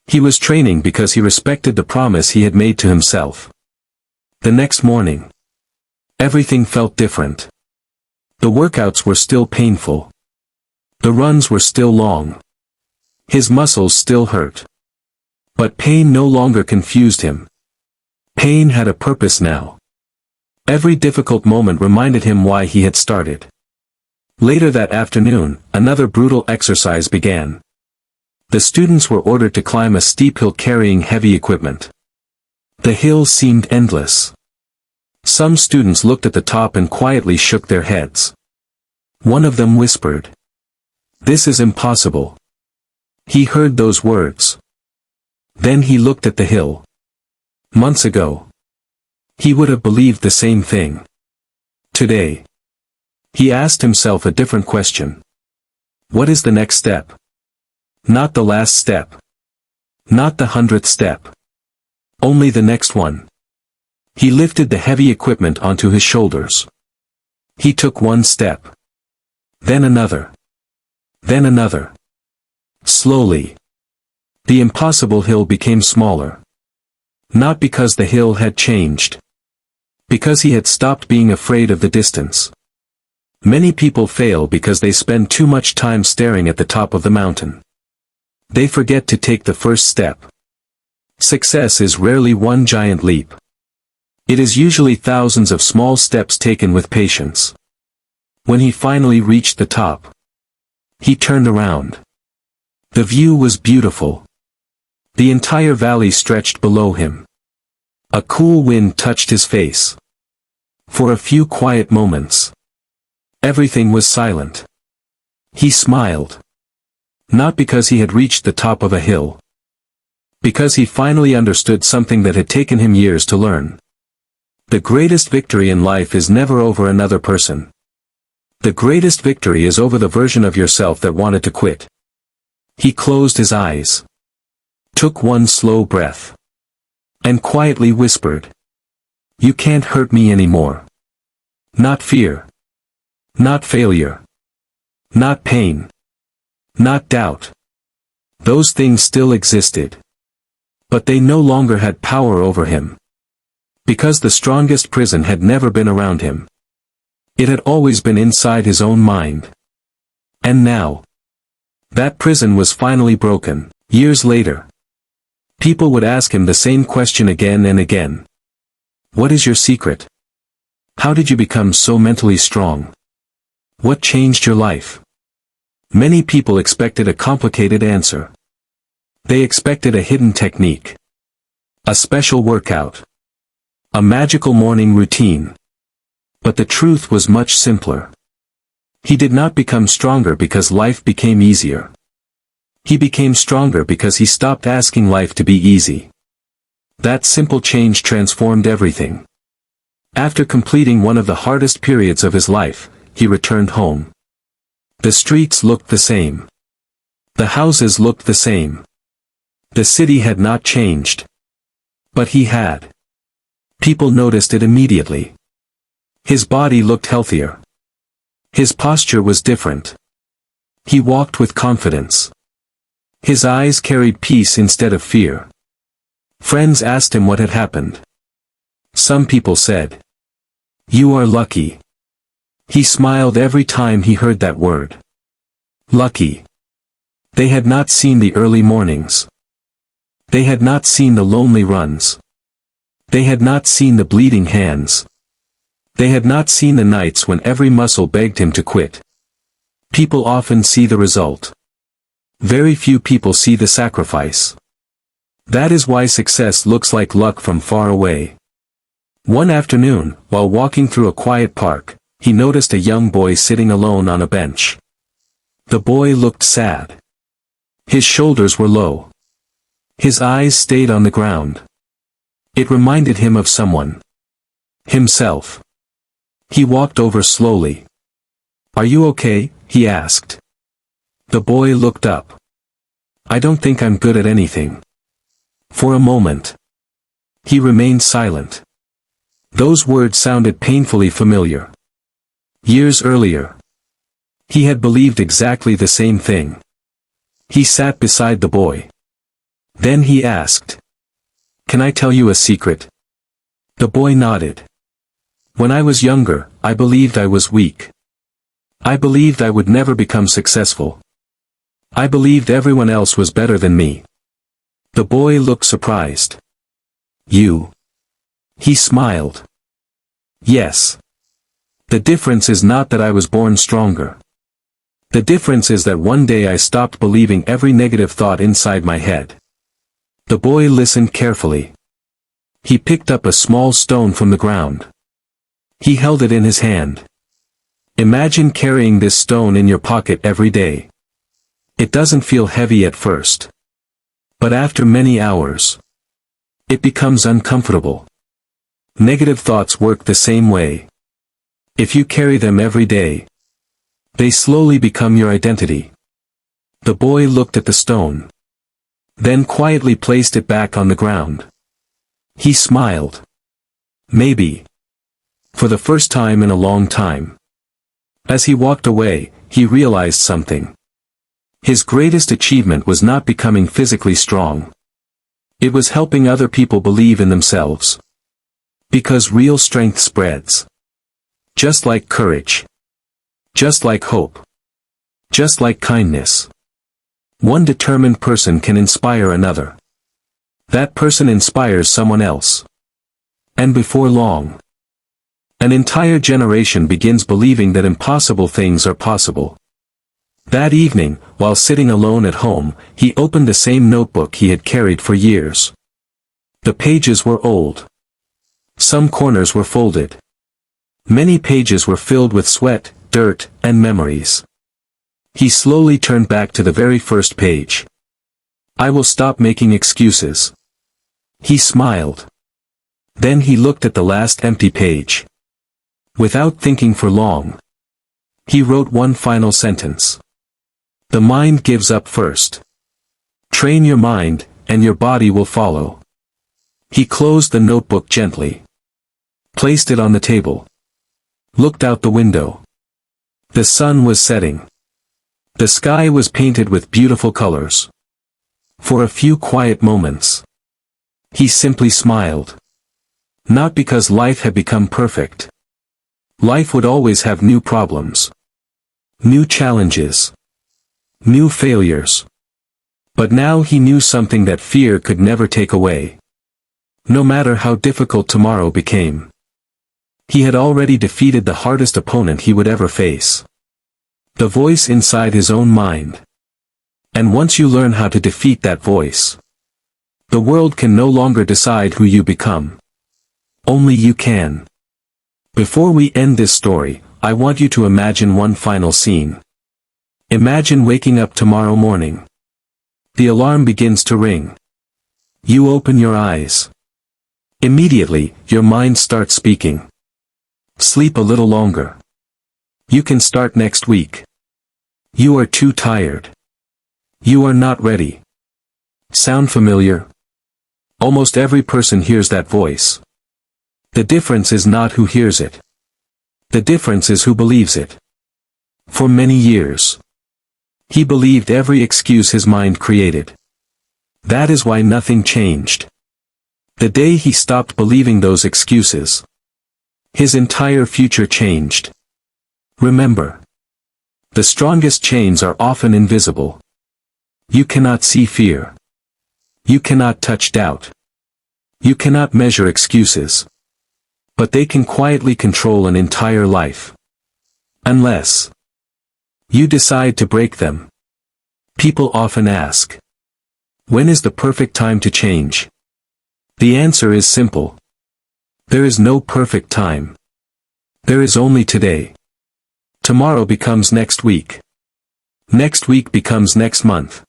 He was training because he respected the promise he had made to himself. The next morning, everything felt different. The workouts were still painful. The runs were still long. His muscles still hurt. But pain no longer confused him. Pain had a purpose now. Every difficult moment reminded him why he had started. Later that afternoon, another brutal exercise began. The students were ordered to climb a steep hill carrying heavy equipment. The hill seemed endless. Some students looked at the top and quietly shook their heads. One of them whispered, "This is impossible." He heard those words. Then he looked at the hill. Months ago, he would have believed the same thing. Today, he asked himself a different question. What is the next step? Not the last step. Not the 100th step. Only the next one. He lifted the heavy equipment onto his shoulders. He took one step. Then another. Then another. Slowly, the impossible hill became smaller. Not because the hill had changed. Because he had stopped being afraid of the distance. Many people fail because they spend too much time staring at the top of the mountain. They forget to take the first step. Success is rarely one giant leap. It is usually thousands of small steps taken with patience. When he finally reached the top, he turned around. The view was beautiful. The entire valley stretched below him. A cool wind touched his face. For a few quiet moments, everything was silent. He smiled. Not because he had reached the top of a hill. Because he finally understood something that had taken him years to learn. The greatest victory in life is never over another person. The greatest victory is over the version of yourself that wanted to quit. He closed his eyes. Took one slow breath. And quietly whispered. You can't hurt me anymore. Not fear. Not failure. Not pain. Not doubt. Those things still existed. But they no longer had power over him. Because the strongest prison had never been around him. It had always been inside his own mind. And now, that prison was finally broken. Years later, people would ask him the same question again and again. What is your secret? How did you become so mentally strong? What changed your life? Many people expected a complicated answer. They expected a hidden technique. A special workout. A magical morning routine. But the truth was much simpler. He did not become stronger because life became easier. He became stronger because he stopped asking life to be easy. That simple change transformed everything. After completing one of the hardest periods of his life, he returned home. The streets looked the same. The houses looked the same. The city had not changed. But he had. People noticed it immediately. His body looked healthier. His posture was different. He walked with confidence. His eyes carried peace instead of fear. Friends asked him what had happened. Some people said, "You are lucky." He smiled every time he heard that word. Lucky. They had not seen the early mornings. They had not seen the lonely runs. They had not seen the bleeding hands. They had not seen the nights when every muscle begged him to quit. People often see the result. Very few people see the sacrifice. That is why success looks like luck from far away. One afternoon, while walking through a quiet park, he noticed a young boy sitting alone on a bench. The boy looked sad. His shoulders were low. His eyes stayed on the ground. It reminded him of someone. Himself. He walked over slowly. "Are you okay?" he asked. The boy looked up. "I don't think I'm good at anything." For a moment. He remained silent. Those words sounded painfully familiar. Years earlier. He had believed exactly the same thing. He sat beside the boy. Then he asked, "Can I tell you a secret?" The boy nodded. "When I was younger, I believed I was weak. I believed I would never become successful. I believed everyone else was better than me." The boy looked surprised. "You?" He smiled. "Yes. The difference is not that I was born stronger. The difference is that one day I stopped believing every negative thought inside my head." The boy listened carefully. He picked up a small stone from the ground. He held it in his hand. Imagine carrying this stone in your pocket every day. It doesn't feel heavy at first. But after many hours, it becomes uncomfortable. Negative thoughts work the same way. If you carry them every day, they slowly become your identity. The boy looked at the stone. Then quietly placed it back on the ground. He smiled. Maybe. For the first time in a long time. As he walked away, he realized something. His greatest achievement was not becoming physically strong. It was helping other people believe in themselves. Because real strength spreads. Just like courage. Just like hope. Just like kindness. One determined person can inspire another. That person inspires someone else. And before long, an entire generation begins believing that impossible things are possible. That evening, while sitting alone at home, he opened the same notebook he had carried for years. The pages were old. Some corners were folded. Many pages were filled with sweat, dirt, and memories. He slowly turned back to the very first page. "I will stop making excuses." He smiled. Then he looked at the last empty page. Without thinking for long, he wrote one final sentence. "The mind gives up first. Train your mind, and your body will follow." He closed the notebook gently. Placed it on the table. Looked out the window. The sun was setting. The sky was painted with beautiful colors. For a few quiet moments, he simply smiled. Not because life had become perfect. Life would always have new problems. New challenges. New failures. But now he knew something that fear could never take away. No matter how difficult tomorrow became, he had already defeated the hardest opponent he would ever face. The voice inside his own mind. And once you learn how to defeat that voice, the world can no longer decide who you become. Only you can. Before we end this story, I want you to imagine one final scene. Imagine waking up tomorrow morning. The alarm begins to ring. You open your eyes. Immediately, your mind starts speaking. Sleep a little longer. You can start next week. You are too tired. You are not ready. Sound familiar? Almost every person hears that voice. The difference is not who hears it. The difference is who believes it. For many years, he believed every excuse his mind created. That is why nothing changed. The day he stopped believing those excuses, his entire future changed. Remember, the strongest chains are often invisible. You cannot see fear. You cannot touch doubt. You cannot measure excuses. But they can quietly control an entire life. Unless you decide to break them. People often ask, when is the perfect time to change? The answer is simple. There is no perfect time. There is only today. Tomorrow becomes next week. Next week becomes next month.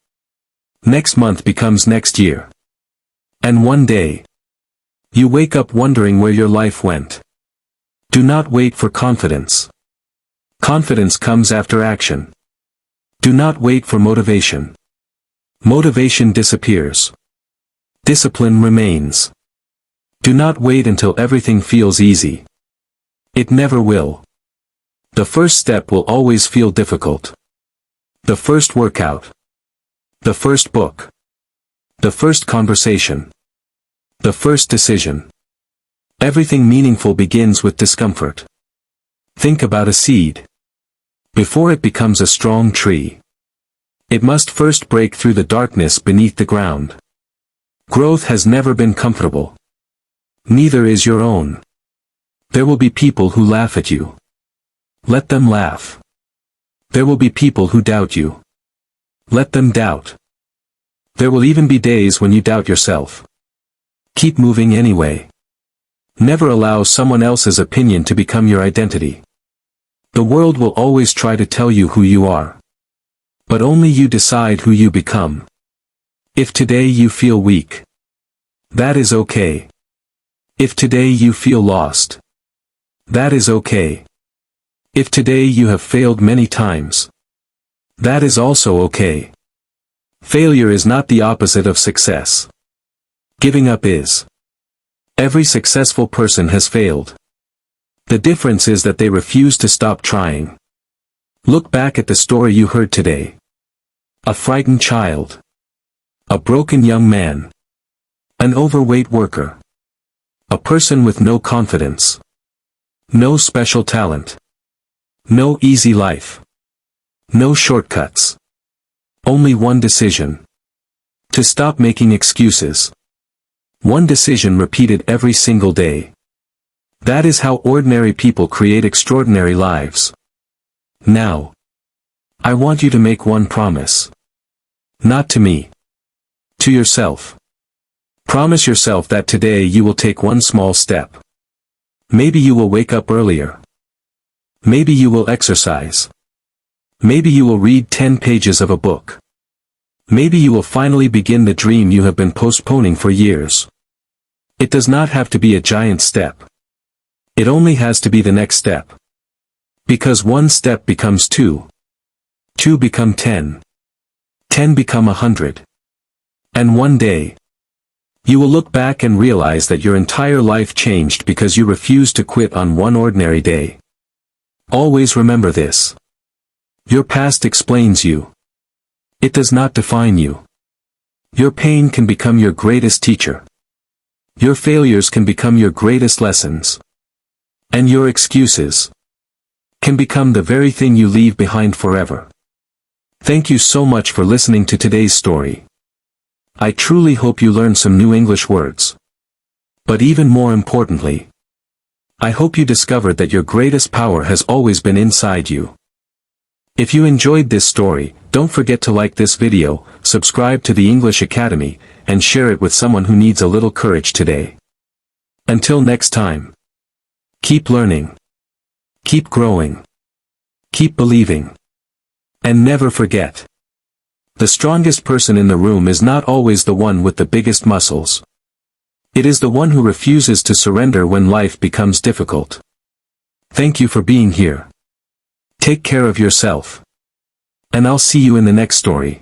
Next month becomes next year. And one day, you wake up wondering where your life went. Do not wait for confidence. Confidence comes after action. Do not wait for motivation. Motivation disappears. Discipline remains. Do not wait until everything feels easy. It never will. The first step will always feel difficult. The first workout. The first book. The first conversation. The first decision. Everything meaningful begins with discomfort. Think about a seed. Before it becomes a strong tree, it must first break through the darkness beneath the ground. Growth has never been comfortable. Neither is your own. There will be people who laugh at you. Let them laugh. There will be people who doubt you. Let them doubt. There will even be days when you doubt yourself. Keep moving anyway. Never allow someone else's opinion to become your identity. The world will always try to tell you who you are. But only you decide who you become. If today you feel weak, that is okay. If today you feel lost, that is okay. If today you have failed many times, that is also okay. Failure is not the opposite of success. Giving up is. Every successful person has failed. The difference is that they refuse to stop trying. Look back at the story you heard today. A frightened child. A broken young man. An overweight worker. A person with no confidence. No special talent. No easy life. No shortcuts. Only one decision. To stop making excuses. One decision repeated every single day. That is how ordinary people create extraordinary lives. Now, I want you to make one promise. Not to me. To yourself. Promise yourself that today you will take one small step. Maybe you will wake up earlier. Maybe you will exercise. Maybe you will read 10 pages of a book. Maybe you will finally begin the dream you have been postponing for years. It does not have to be a giant step. It only has to be the next step. Because one step becomes two. Two become 10. 10 become 100. And one day, you will look back and realize that your entire life changed because you refused to quit on one ordinary day. Always remember this. Your past explains you. It does not define you. Your pain can become your greatest teacher. Your failures can become your greatest lessons. And your excuses can become the very thing you leave behind forever. Thank you so much for listening to today's story. I truly hope you learned some new English words. But even more importantly, I hope you discovered that your greatest power has always been inside you. If you enjoyed this story, don't forget to like this video, subscribe to the English Academy, and share it with someone who needs a little courage today. Until next time. Keep learning. Keep growing. Keep believing. And never forget. The strongest person in the room is not always the one with the biggest muscles. It is the one who refuses to surrender when life becomes difficult. Thank you for being here. Take care of yourself. And I'll see you in the next story.